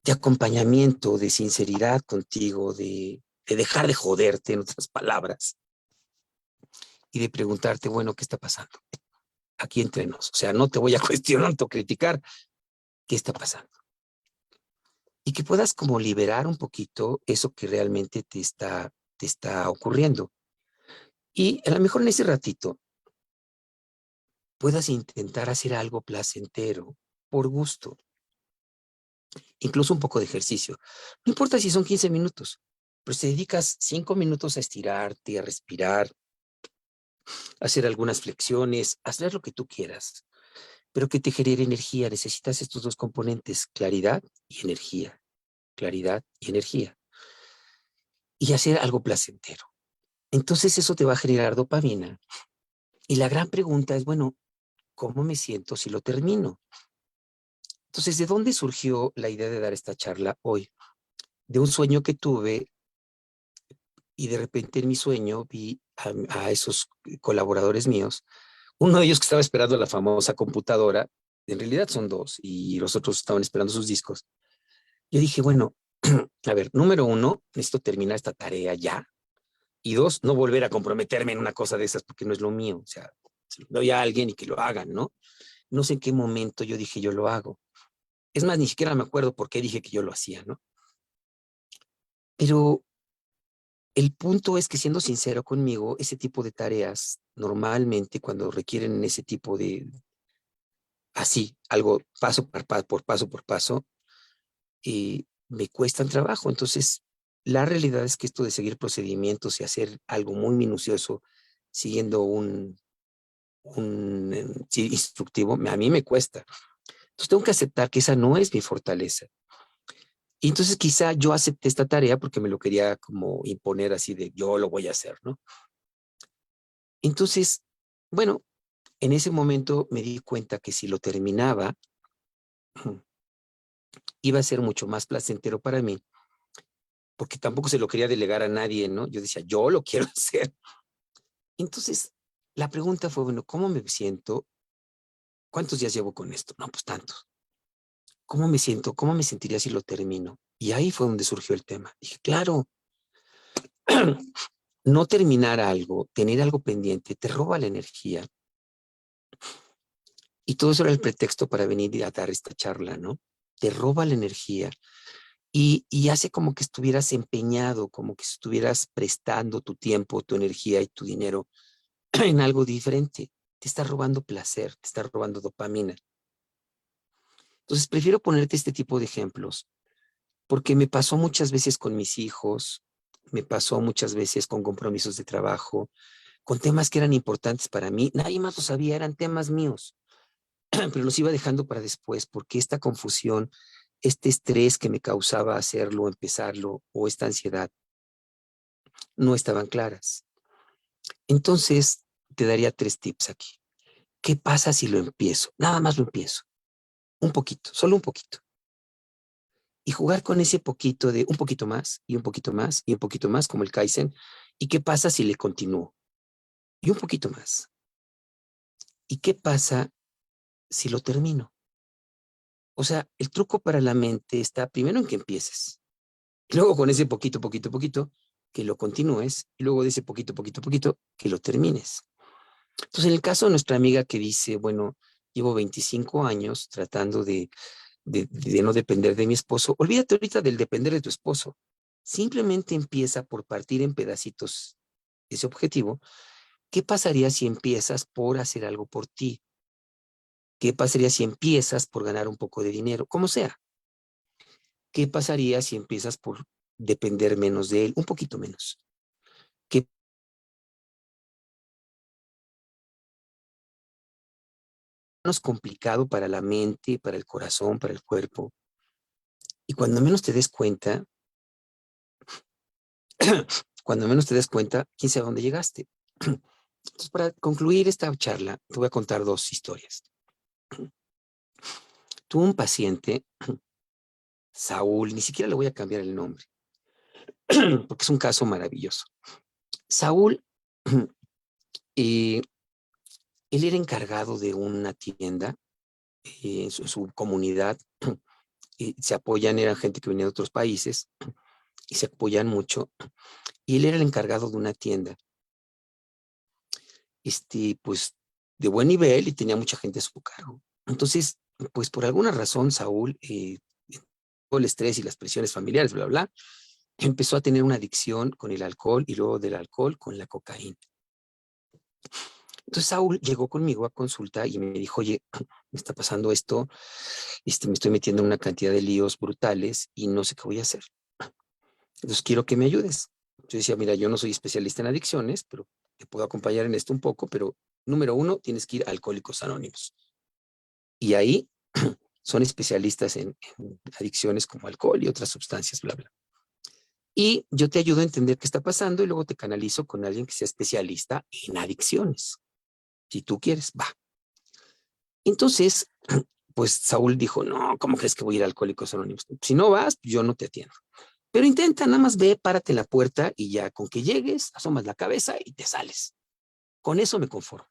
acompañamiento, de sinceridad contigo, de dejar de joderte, en otras palabras, y de preguntarte, bueno, ¿qué está pasando? Aquí entre nos. O sea, no te voy a cuestionar o criticar. ¿Qué está pasando? Y que puedas como liberar un poquito eso que realmente te está ocurriendo. Y a lo mejor en ese ratito puedas intentar hacer algo placentero, por gusto, incluso un poco de ejercicio. No importa si son 15 minutos, pero si dedicas 5 minutos a estirarte, a respirar, a hacer algunas flexiones, a hacer lo que tú quieras, pero que te genere energía. Necesitas estos dos componentes, claridad y energía. Claridad y energía. Y hacer algo placentero. Entonces eso te va a generar dopamina. Y la gran pregunta es, bueno, ¿cómo me siento si lo termino? Entonces, ¿de dónde surgió la idea de dar esta charla hoy? De un sueño que tuve y de repente en mi sueño vi a esos colaboradores míos, uno de ellos que estaba esperando la famosa computadora, en realidad son dos, y los otros estaban esperando sus discos. Yo dije, bueno, a ver, número uno, necesito terminar esta tarea ya. Y dos, no volver a comprometerme en una cosa de esas porque no es lo mío. O sea, se lo doy a alguien y que lo hagan, ¿no? No sé en qué momento yo dije yo lo hago. Es más, ni siquiera me acuerdo por qué dije que yo lo hacía, ¿no? Pero el punto es que, siendo sincero conmigo, ese tipo de tareas, normalmente cuando requieren ese tipo de, así, algo paso por paso, me cuestan trabajo. Entonces, la realidad es que esto de seguir procedimientos y hacer algo muy minucioso, siguiendo sí, instructivo, a mí me cuesta. Entonces tengo que aceptar que esa no es mi fortaleza. Y entonces quizá yo acepté esta tarea porque me lo quería como imponer así de yo lo voy a hacer, ¿no? Entonces, bueno, en ese momento me di cuenta que si lo terminaba, iba a ser mucho más placentero para mí, porque tampoco se lo quería delegar a nadie, ¿no? Yo decía, yo lo quiero hacer. Entonces, la pregunta fue, bueno, ¿cómo me siento? ¿Cuántos días llevo con esto? No, pues tantos. ¿Cómo me siento? ¿Cómo me sentiría si lo termino? Y ahí fue donde surgió el tema. Dije, claro, no terminar algo, tener algo pendiente, te roba la energía. Y todo eso era el pretexto para venir a dar esta charla, ¿no? Te roba la energía y hace como que estuvieras empeñado, como que estuvieras prestando tu tiempo, tu energía y tu dinero en algo diferente. Te está robando placer, te está robando dopamina. Entonces, prefiero ponerte este tipo de ejemplos porque me pasó muchas veces con mis hijos, me pasó muchas veces con compromisos de trabajo, con temas que eran importantes para mí. Nadie más lo sabía, eran temas míos, pero los iba dejando para después porque esta confusión, este estrés que me causaba hacerlo, empezarlo, o esta ansiedad, no estaban claras. Entonces, te daría 3 tips aquí. ¿Qué pasa si lo empiezo? Nada más lo empiezo. Un poquito, solo un poquito. Y jugar con ese poquito de un poquito más y un poquito más y un poquito más, como el Kaizen. ¿Y qué pasa si le continúo? Y un poquito más. ¿Y qué pasa si lo termino? O sea, el truco para la mente está primero en que empieces. Y luego con ese poquito, poquito, poquito, que lo continúes. Y luego de ese poquito, poquito, poquito, que lo termines. Entonces, en el caso de nuestra amiga que dice, bueno, llevo 25 años tratando de no depender de mi esposo, olvídate ahorita del depender de tu esposo. Simplemente empieza por partir en pedacitos ese objetivo. ¿Qué pasaría si empiezas por hacer algo por ti? ¿Qué pasaría si empiezas por ganar un poco de dinero? Como sea. ¿Qué pasaría si empiezas por depender menos de él? Un poquito menos. ¿Qué menos complicado para la mente, para el corazón, para el cuerpo? Y cuando menos te des cuenta, cuando menos te des cuenta, quién sabe a dónde llegaste. Entonces, para concluir esta charla, te voy a contar 2 historias. Tuve un paciente, Saúl, ni siquiera le voy a cambiar el nombre, porque es un caso maravilloso. Saúl, eh, él era encargado de una tienda en su comunidad, se apoyan, eran gente que venía de otros países, y se apoyan mucho, y él era el encargado de una tienda, pues, de buen nivel y tenía mucha gente a su cargo. Entonces, pues, por alguna razón, Saúl, todo el estrés y las presiones familiares, bla, bla, empezó a tener una adicción con el alcohol y luego del alcohol con la cocaína. Entonces Saúl llegó conmigo a consulta y me dijo, oye, me está pasando esto, me estoy metiendo en una cantidad de líos brutales y no sé qué voy a hacer. Entonces quiero que me ayudes. Yo decía, mira, yo no soy especialista en adicciones, pero te puedo acompañar en esto un poco, pero número 1, tienes que ir a Alcohólicos Anónimos. Y ahí son especialistas en adicciones como alcohol y otras sustancias, bla, bla. Y yo te ayudo a entender qué está pasando y luego te canalizo con alguien que sea especialista en adicciones. Si tú quieres, va. Entonces, pues Saúl dijo, no, ¿cómo crees que voy a ir a Alcohólicos Anónimos? Si no vas, yo no te atiendo. Pero intenta, nada más ve, párate en la puerta y ya con que llegues, asomas la cabeza y te sales. Con eso me conformo.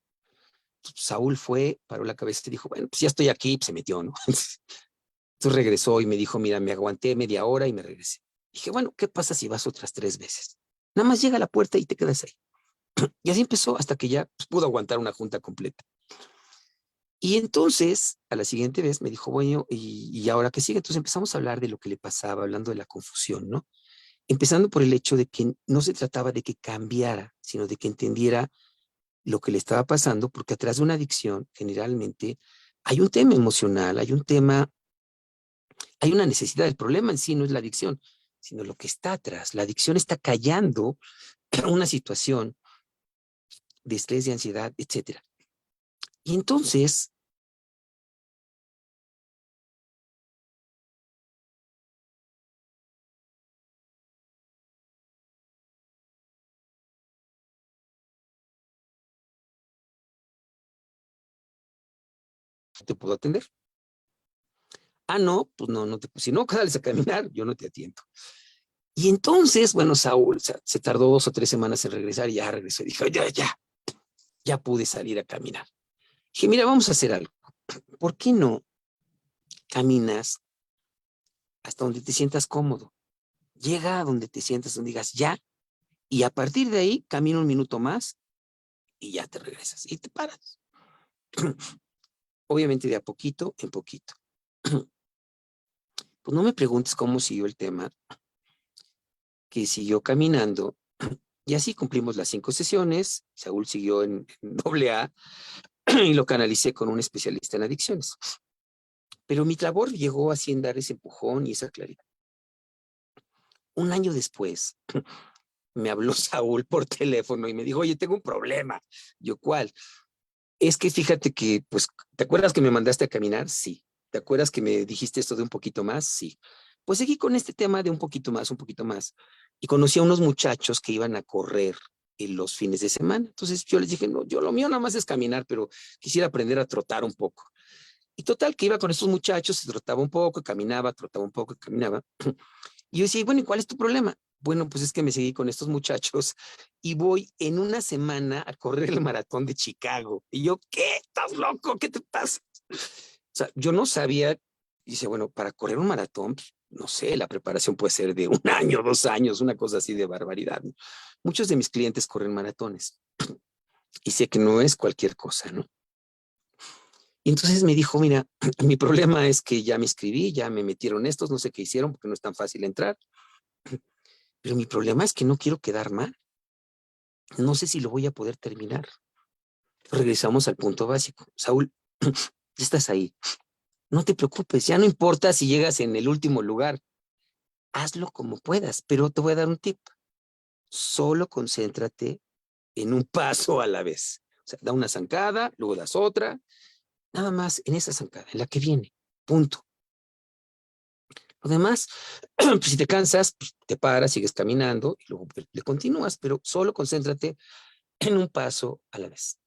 Saúl fue, paró la cabeza y dijo, bueno, pues ya estoy aquí, pues se metió, ¿no? Entonces regresó y me dijo, mira, me aguanté media hora y me regresé. Dije, bueno, ¿qué pasa si vas otras 3 veces? Nada más llega a la puerta y te quedas ahí. Y así empezó hasta que ya pues, pudo aguantar una junta completa. Y entonces, a la siguiente vez me dijo, bueno, ¿y ahora qué sigue? Entonces empezamos a hablar de lo que le pasaba, hablando de la confusión, ¿no? Empezando por el hecho de que no se trataba de que cambiara, sino de que entendiera lo que le estaba pasando, porque atrás de una adicción generalmente hay un tema emocional, hay un tema, hay una necesidad. El problema en sí no es la adicción, sino lo que está atrás. La adicción está callando una situación de estrés, de ansiedad, etcétera. Y entonces te puedo atender. Ah, no, pues no, pues si no, sales a caminar, yo no te atiendo. Y entonces, bueno, Saúl se tardó 2 o 3 semanas en regresar y ya regresó. Dijo, ya pude salir a caminar. Dije, mira, vamos a hacer algo. ¿Por qué no caminas hasta donde te sientas cómodo? Llega a donde te sientas, donde digas ya, y a partir de ahí camina 1 minuto más y ya te regresas y te paras. Obviamente de a poquito en poquito. Pues no me preguntes cómo siguió el tema, que siguió caminando y así cumplimos las 5 sesiones. Saúl siguió en AA y lo canalicé con un especialista en adicciones. Pero mi labor llegó así en dar ese empujón y esa claridad. 1 año después, me habló Saúl por teléfono y me dijo, oye, tengo un problema. Yo, ¿cuál? Es que fíjate que, pues, ¿te acuerdas que me mandaste a caminar? Sí. ¿Te acuerdas que me dijiste esto de un poquito más? Sí. Pues seguí con este tema de un poquito más, un poquito más. Y conocí a unos muchachos que iban a correr en los fines de semana. Entonces yo les dije, no, yo lo mío nada más es caminar, pero quisiera aprender a trotar un poco. Y total, que iba con estos muchachos, se trotaba un poco, caminaba, trotaba un poco, caminaba. Y yo decía, bueno, ¿y cuál es tu problema? Bueno, pues es que me seguí con estos muchachos y voy en 1 semana a correr el maratón de Chicago. Y yo, ¿qué? ¿Estás loco? ¿Qué te pasa? O sea, yo no sabía. Dice, bueno, para correr un maratón, pues, no sé, la preparación puede ser de 1 año, 2 años, una cosa así de barbaridad, ¿no? Muchos de mis clientes corren maratones y sé que no es cualquier cosa, ¿no? Y entonces me dijo, mira, mi problema es que ya me inscribí, ya me metieron estos, no sé qué hicieron porque no es tan fácil entrar, pero mi problema es que no quiero quedar mal. No sé si lo voy a poder terminar. Regresamos al punto básico. Saúl, ya estás ahí. No te preocupes, ya no importa si llegas en el último lugar. Hazlo como puedas, pero te voy a dar un tip. Solo concéntrate en un paso a la vez. O sea, da una zancada, luego das otra, nada más en esa zancada, en la que viene. Punto. Lo demás, pues si te cansas, pues te paras, sigues caminando y luego le continúas, pero solo concéntrate en un paso a la vez.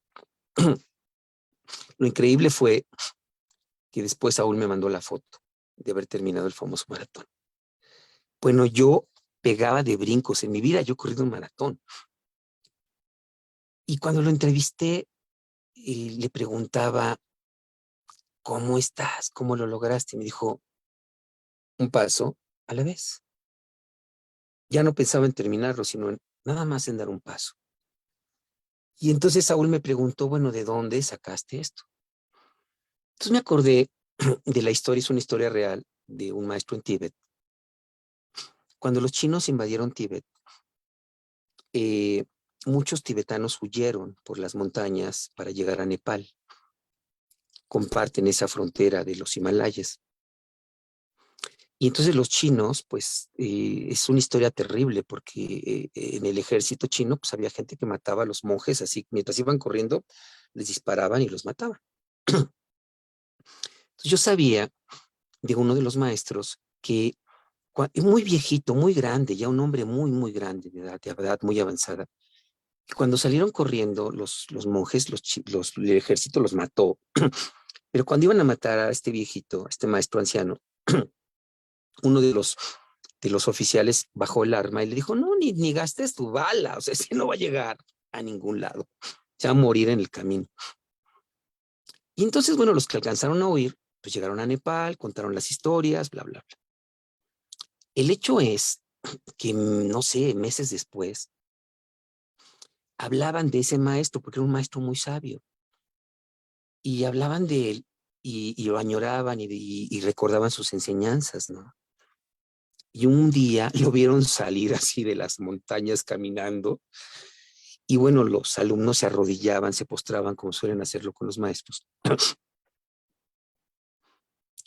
Lo increíble fue que después Saúl me mandó la foto de haber terminado el famoso maratón. Bueno, yo pegaba de brincos en mi vida, yo he corrido un maratón. Y cuando lo entrevisté, le preguntaba, ¿cómo estás? ¿Cómo lo lograste? Y me dijo, un paso a la vez. Ya no pensaba en terminarlo, sino en nada más en dar un paso. Y entonces Saúl me preguntó, bueno, ¿de dónde sacaste esto? Entonces me acordé de la historia, es una historia real de un maestro en Tíbet. Cuando los chinos invadieron Tíbet, eh, muchos tibetanos huyeron por las montañas para llegar a Nepal. Comparten esa frontera de los Himalayas. Y entonces los chinos, pues es una historia terrible porque en el ejército chino pues había gente que mataba a los monjes así, mientras iban corriendo, les disparaban y los mataban. Entonces yo sabía de uno de los maestros que muy viejito, muy grande, ya un hombre muy, muy grande de edad muy avanzada, que cuando salieron corriendo los monjes, el ejército los mató, pero cuando iban a matar a este viejito, a este maestro anciano, uno de los oficiales bajó el arma y le dijo, no, ni gastes tu bala, o sea, ese no va a llegar a ningún lado, se va a morir en el camino. Y entonces, bueno, los que alcanzaron a huir, pues llegaron a Nepal, contaron las historias, bla, bla, bla. El hecho es que, no sé, meses después, hablaban de ese maestro, porque era un maestro muy sabio, y hablaban de él, y lo añoraban y recordaban sus enseñanzas, ¿no? Y un día lo vieron salir así de las montañas caminando, y bueno, los alumnos se arrodillaban, se postraban como suelen hacerlo con los maestros,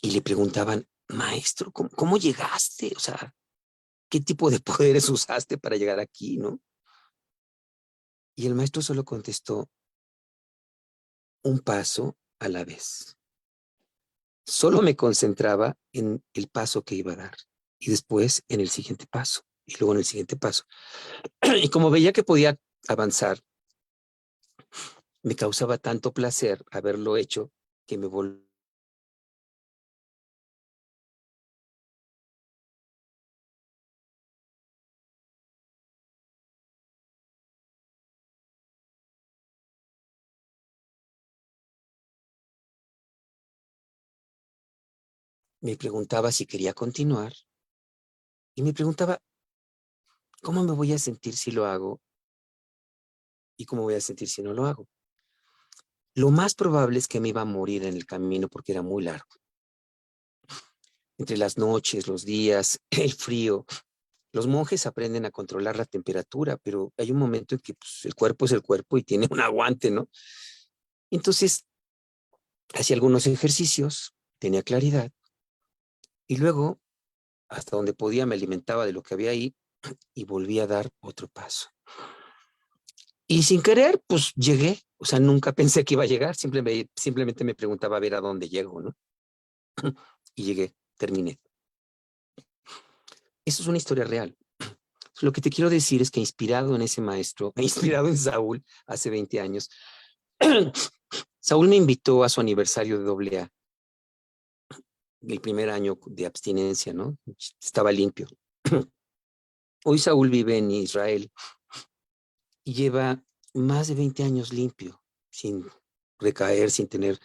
y le preguntaban, maestro, ¿cómo llegaste? O sea, ¿qué tipo de poderes usaste para llegar aquí, no? Y el maestro solo contestó, un paso a la vez. Solo me concentraba en el paso que iba a dar y después en el siguiente paso y luego en el siguiente paso. Y como veía que podía avanzar, me causaba tanto placer haberlo hecho que me volví me preguntaba si quería continuar y me preguntaba, ¿cómo me voy a sentir si lo hago? ¿Y cómo voy a sentir si no lo hago? Lo más probable es que me iba a morir en el camino porque era muy largo. Entre las noches, los días, el frío. Los monjes aprenden a controlar la temperatura, pero hay un momento en que pues, el cuerpo es el cuerpo y tiene un aguante, ¿no? Entonces, hacía algunos ejercicios, tenía claridad, y luego, hasta donde podía, me alimentaba de lo que había ahí y volví a dar otro paso. Y sin querer, pues llegué. O sea, nunca pensé que iba a llegar, simplemente me preguntaba a ver a dónde llego, ¿no? Y llegué, terminé. Eso es una historia real. Lo que te quiero decir es que inspirado en ese maestro, inspirado en Saúl hace 20 años, Saúl me invitó a su aniversario de AA, el primer año de abstinencia, ¿no? Estaba limpio. Hoy Saúl vive en Israel y lleva más de 20 años limpio, sin recaer, sin tener...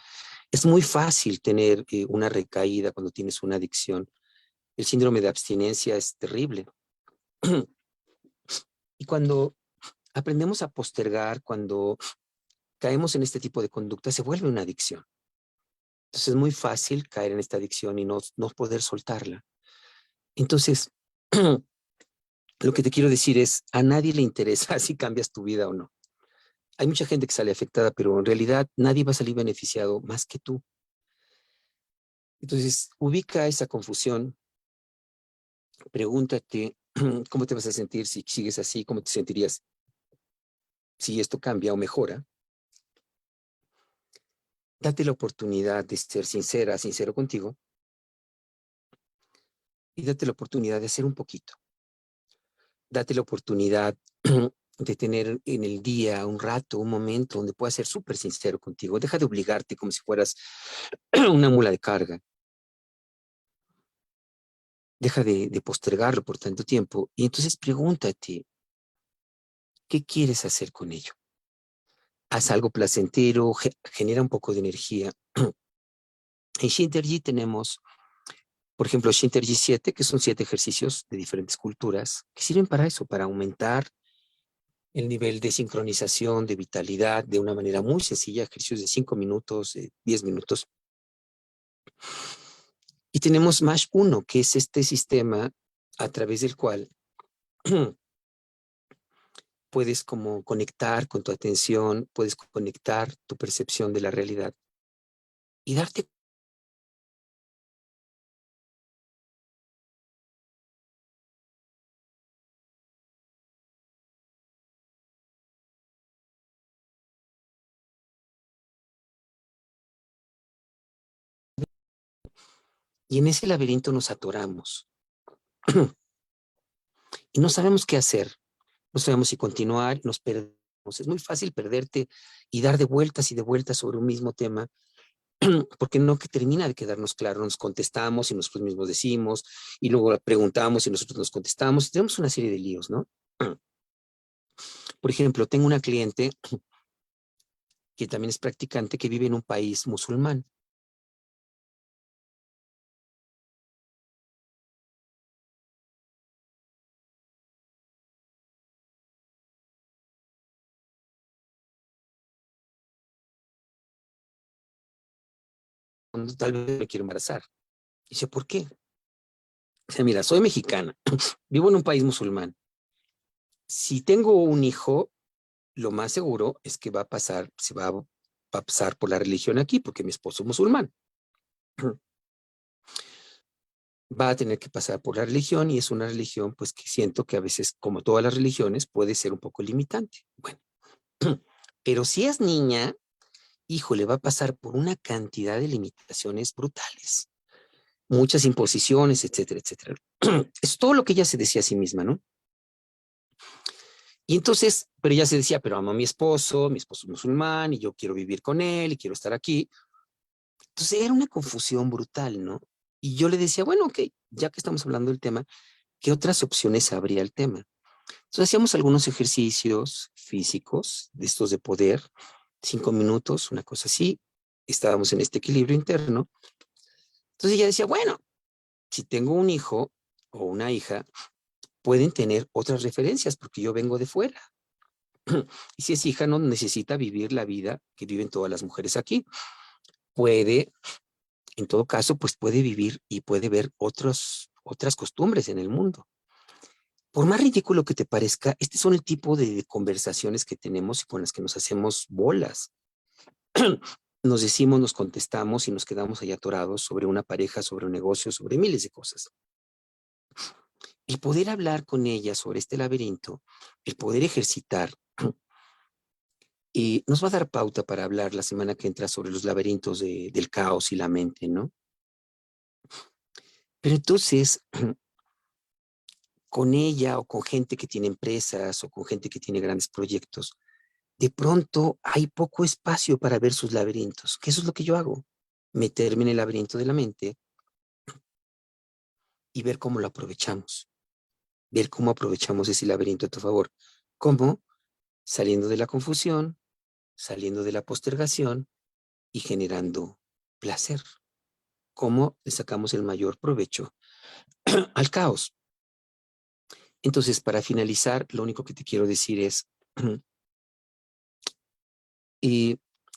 Es muy fácil tener una recaída cuando tienes una adicción. El síndrome de abstinencia es terrible. Y cuando aprendemos a postergar, cuando caemos en este tipo de conducta, se vuelve una adicción. Entonces es muy fácil caer en esta adicción y no poder soltarla. Entonces, lo que te quiero decir es, a nadie le interesa si cambias tu vida o no. Hay mucha gente que sale afectada, pero en realidad nadie va a salir beneficiado más que tú. Entonces, ubica esa confusión, pregúntate cómo te vas a sentir si sigues así, cómo te sentirías si esto cambia o mejora. Date la oportunidad de ser sincera, sincero contigo, y date la oportunidad de hacer un poquito. Date la oportunidad de tener en el día un rato, un momento donde puedas ser súper sincero contigo. Deja de obligarte como si fueras una mula de carga. Deja de postergarlo por tanto tiempo y entonces pregúntate, ¿qué quieres hacer con ello? Haz algo placentero, genera un poco de energía. En Shintergy tenemos, por ejemplo, Shintergy 7, que son 7 ejercicios de diferentes culturas que sirven para eso, para aumentar el nivel de sincronización, de vitalidad, de una manera muy sencilla, ejercicios de 5 minutos, de 10 minutos. Y tenemos MASH 1, que es este sistema a través del cual puedes como conectar con tu atención, puedes conectar tu percepción de la realidad y darte. Y en ese laberinto nos atoramos y no sabemos qué hacer, no sabemos si continuar, nos perdemos. Es muy fácil perderte y dar de vueltas y de vueltas sobre un mismo tema, porque no que termina de quedarnos claro, nos contestamos y nosotros mismos decimos, y luego preguntamos y nosotros nos contestamos, y tenemos una serie de líos, ¿no? Por ejemplo, tengo una cliente que también es practicante que vive en un país musulmán. Cuando tal vez me quiero embarazar. Dice, ¿por qué? Dice, mira, soy mexicana, vivo en un país musulmán. Si tengo un hijo, lo más seguro es que va a pasar, va a pasar por la religión aquí, porque mi esposo es musulmán. Va a tener que pasar por la religión y es una religión, pues que siento que a veces, como todas las religiones, puede ser un poco limitante. Bueno, pero si es niña, híjole, va a pasar por una cantidad de limitaciones brutales, muchas imposiciones, etcétera, etcétera. Es todo lo que ella se decía a sí misma, ¿no? Y entonces, pero ella se decía, pero amo a mi esposo es musulmán y yo quiero vivir con él y quiero estar aquí. Entonces era una confusión brutal, ¿no? Y yo le decía, bueno, ok, ya que estamos hablando del tema, ¿qué otras opciones habría el tema? Entonces hacíamos algunos ejercicios físicos de estos de poder, 5 minutos, una cosa así, estábamos en este equilibrio interno. Entonces ella decía, bueno, si tengo un hijo o una hija, pueden tener otras referencias porque yo vengo de fuera. Y si es hija, no necesita vivir la vida que viven todas las mujeres aquí. Puede, en todo caso, pues puede vivir y puede ver otras costumbres en el mundo. Por más ridículo que te parezca, este son el tipo de conversaciones que tenemos y con las que nos hacemos bolas. Nos decimos, nos contestamos y nos quedamos ahí atorados sobre una pareja, sobre un negocio, sobre miles de cosas. El poder hablar con ella sobre este laberinto, el poder ejercitar, y nos va a dar pauta para hablar la semana que entra sobre los laberintos del caos y la mente, ¿no? Pero entonces, con ella o con gente que tiene empresas o con gente que tiene grandes proyectos, de pronto hay poco espacio para ver sus laberintos, que eso es lo que yo hago, meterme en el laberinto de la mente y ver cómo lo aprovechamos, ver cómo aprovechamos ese laberinto a tu favor. ¿Cómo? Saliendo de la confusión, saliendo de la postergación y generando placer. ¿Cómo le sacamos el mayor provecho al caos? Entonces, para finalizar, lo único que te quiero decir es,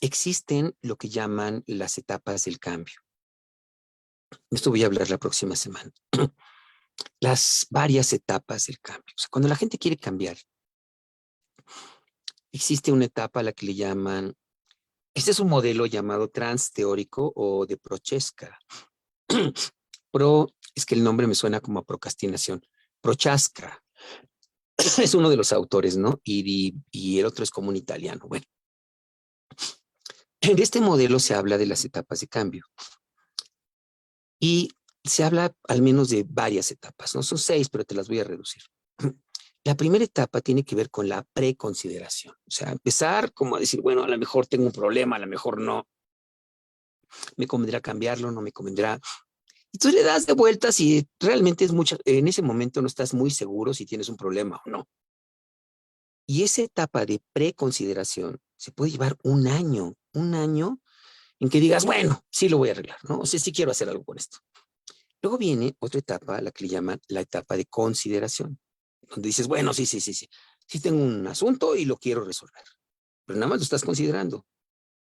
existen lo que llaman las etapas del cambio. Esto voy a hablar la próxima semana. Las varias etapas del cambio. O sea, cuando la gente quiere cambiar, existe una etapa a la que le llaman, este es un modelo llamado transteórico o de Prochaska. Es que el nombre me suena como a procrastinación. Prochaska es uno de los autores, ¿no? Y el otro es como un italiano. Bueno, en este modelo se habla de las etapas de cambio y se habla al menos de varias etapas, ¿no? Son 6, pero te las voy a reducir. La primera etapa tiene que ver con la preconsideración, o sea, empezar como a decir, bueno, a lo mejor tengo un problema, a lo mejor no, me convendrá cambiarlo, no me convendrá. Y tú le das de vueltas y realmente es mucho, en ese momento no estás muy seguro si tienes un problema o no. Y esa etapa de preconsideración se puede llevar un año en que digas, bueno, sí lo voy a arreglar, ¿no? O sea, sí quiero hacer algo con esto. Luego viene otra etapa, la que le llaman la etapa de consideración, donde dices, bueno, sí tengo un asunto y lo quiero resolver, pero nada más lo estás considerando.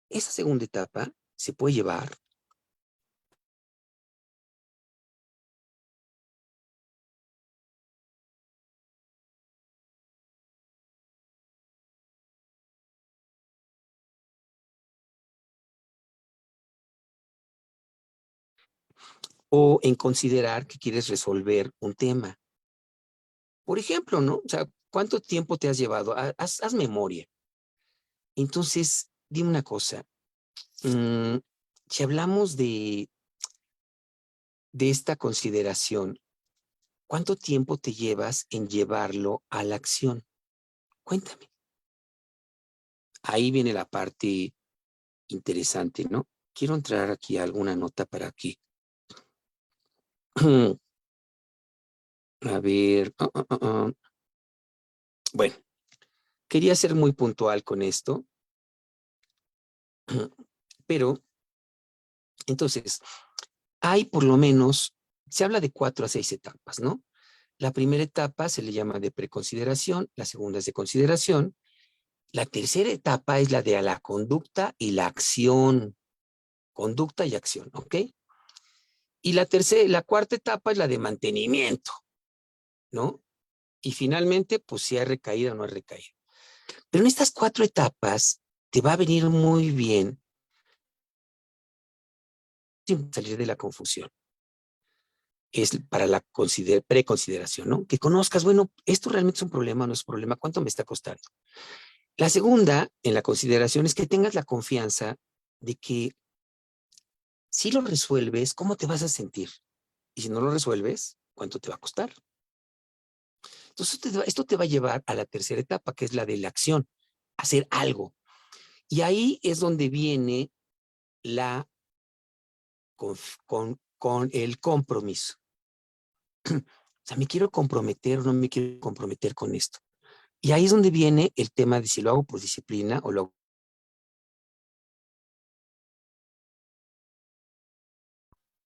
Esa segunda etapa se puede llevar o en considerar que quieres resolver un tema. Por ejemplo, ¿no? O sea, ¿cuánto tiempo te has llevado? Haz memoria. Entonces, dime una cosa. Si hablamos de esta consideración, ¿cuánto tiempo te llevas en llevarlo a la acción? Cuéntame. Ahí viene la parte interesante, ¿no? Quiero entrar aquí a alguna nota para aquí. A ver. Bueno, quería ser muy puntual con esto, pero entonces, hay por lo menos, se habla de 4 a 6 etapas, ¿no? La primera etapa se le llama de preconsideración, la segunda es de consideración, la tercera etapa es la de la conducta y la acción, conducta y acción, ¿ok? Y la cuarta etapa es la de mantenimiento, ¿no? Y finalmente, pues si hay recaída o no hay recaída. Pero en estas 4 etapas te va a venir muy bien salir de la confusión. Es para la preconsideración, ¿no? Que conozcas, bueno, esto realmente es un problema, no es un problema, ¿cuánto me está costando? La segunda, en la consideración, es que tengas la confianza de que si lo resuelves, ¿cómo te vas a sentir? Y si no lo resuelves, ¿cuánto te va a costar? Entonces, esto te va a llevar a la tercera etapa, que es la de la acción, hacer algo. Y ahí es donde viene la con el compromiso. O sea, ¿me quiero comprometer o no me quiero comprometer con esto? Y ahí es donde viene el tema de si lo hago por disciplina o lo hago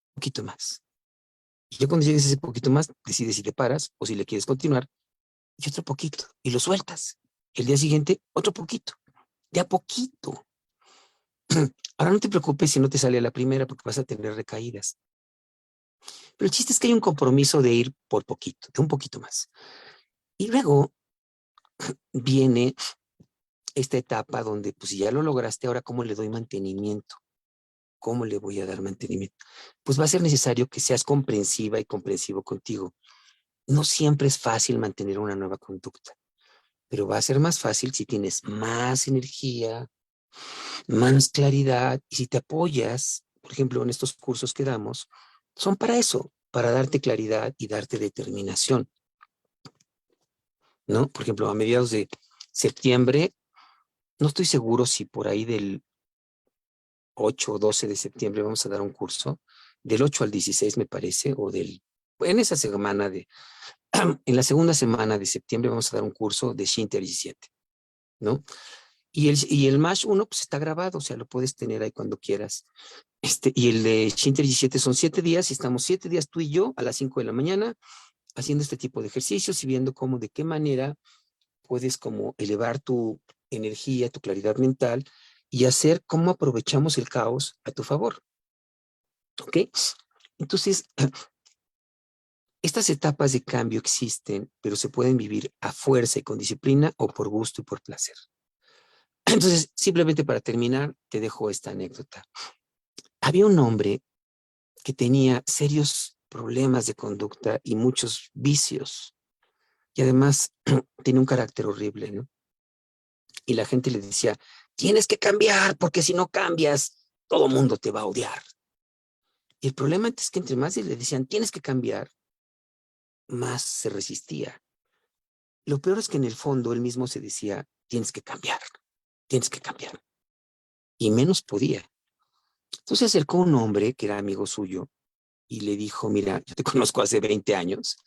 un poquito más. Y ya cuando llegues a ese poquito más, decides si te paras o si le quieres continuar, y otro poquito, y lo sueltas. El día siguiente, otro poquito, de a poquito. Ahora no te preocupes si no te sale a la primera porque vas a tener recaídas. Pero el chiste es que hay un compromiso de ir por poquito, de un poquito más. Y luego viene esta etapa donde, pues si ya lo lograste, ahora ¿cómo le doy mantenimiento? ¿Cómo le voy a dar mantenimiento? Pues va a ser necesario que seas comprensiva y comprensivo contigo. No siempre es fácil mantener una nueva conducta, pero va a ser más fácil si tienes más energía, más claridad y si te apoyas, por ejemplo, en estos cursos que damos, son para eso, para darte claridad y darte determinación, ¿no? Por ejemplo, a mediados de septiembre, no estoy seguro si por ahí del 8 o 12 de septiembre vamos a dar un curso, del 8 al 16 me parece, en esa semana en la segunda semana de septiembre vamos a dar un curso de Shinter 17, ¿no? Y el MASH 1 pues está grabado, o sea, lo puedes tener ahí cuando quieras. Y el de Shinter 17 son 7 días y estamos 7 días tú y yo a las 5 de la mañana haciendo este tipo de ejercicios y viendo cómo, de qué manera puedes como elevar tu energía, tu claridad mental y hacer cómo aprovechamos el caos a tu favor, ¿ok? Entonces, estas etapas de cambio existen, pero se pueden vivir a fuerza y con disciplina o por gusto y por placer. Entonces, simplemente para terminar, te dejo esta anécdota. Había un hombre que tenía serios problemas de conducta y muchos vicios, y además tenía un carácter horrible, ¿no? Y la gente le decía, tienes que cambiar, porque si no cambias, todo mundo te va a odiar. Y el problema es que entre más le decían, tienes que cambiar, más se resistía. Lo peor es que en el fondo él mismo se decía, tienes que cambiar, tienes que cambiar. Y menos podía. Entonces se acercó un hombre que era amigo suyo y le dijo, mira, yo te conozco hace 20 años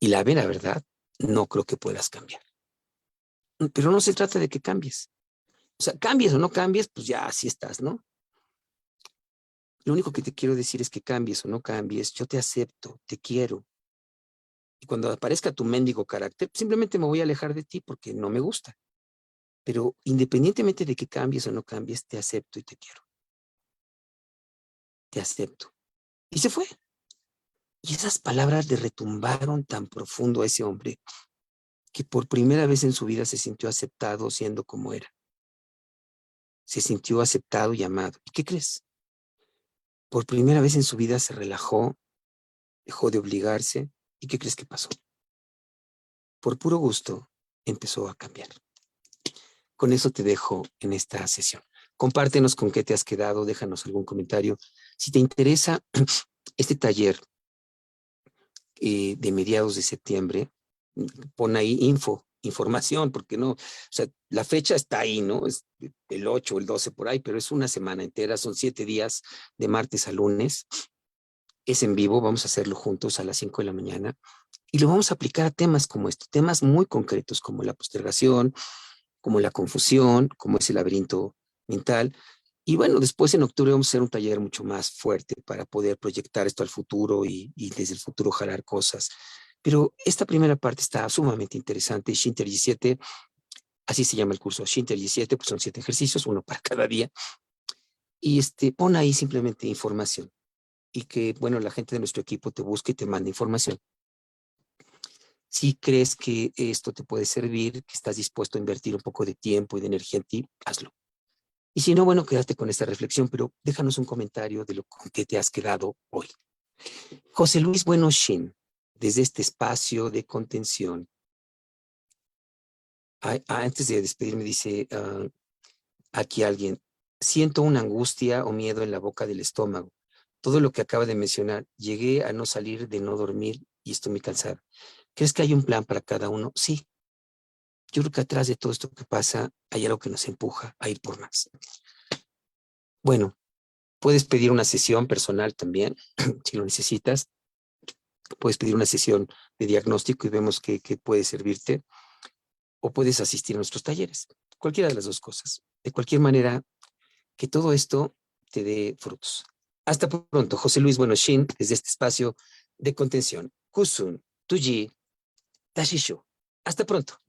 y la verdad, no creo que puedas cambiar. Pero no se trata de que cambies. O sea, cambies o no cambies, pues ya así estás, ¿no? Lo único que te quiero decir es que cambies o no cambies, yo te acepto, te quiero. Y cuando aparezca tu mendigo carácter, simplemente me voy a alejar de ti porque no me gusta. Pero independientemente de que cambies o no cambies, te acepto y te quiero. Te acepto. Y se fue. Y esas palabras le retumbaron tan profundo a ese hombre que por primera vez en su vida se sintió aceptado siendo como era. Se sintió aceptado y amado. ¿Y qué crees? Por primera vez en su vida se relajó, dejó de obligarse. ¿Y qué crees que pasó? Por puro gusto empezó a cambiar. Con eso te dejo en esta sesión. Compártenos con qué te has quedado, déjanos algún comentario. Si te interesa este taller de mediados de septiembre, pon ahí información, porque no, o sea, la fecha está ahí, ¿no? Es el 8 o el 12 por ahí, pero es una semana entera, son 7 días de martes a lunes. Es en vivo, vamos a hacerlo juntos a las 5 de la mañana y lo vamos a aplicar a temas como estos, temas muy concretos como la postergación, como la confusión, como ese laberinto mental. Y bueno, después en octubre vamos a hacer un taller mucho más fuerte para poder proyectar esto al futuro y desde el futuro jalar cosas. Pero esta primera parte está sumamente interesante. Shinter 17, así se llama el curso, Shinter 17, pues son 7 ejercicios, uno para cada día. Y pon ahí simplemente información y que, bueno, la gente de nuestro equipo te busque y te mande información. Si crees que esto te puede servir, que estás dispuesto a invertir un poco de tiempo y de energía en ti, hazlo. Y si no, bueno, quédate con esta reflexión, pero déjanos un comentario de lo con que te has quedado hoy. José Luis Bueno Shin, desde este espacio de contención. Antes de despedirme, dice aquí alguien, siento una angustia o miedo en la boca del estómago. Todo lo que acaba de mencionar, llegué a no salir de no dormir y estoy muy cansado. ¿Crees que hay un plan para cada uno? Sí. Yo creo que atrás de todo esto que pasa hay algo que nos empuja a ir por más. Bueno, puedes pedir una sesión personal también, si lo necesitas. Puedes pedir una sesión de diagnóstico y vemos qué puede servirte. O puedes asistir a nuestros talleres. Cualquiera de las dos cosas. De cualquier manera, que todo esto te dé frutos. Hasta pronto. José Luis Buenoshin, desde este espacio de contención. Kusun, Tuji, Tashishu. Hasta pronto.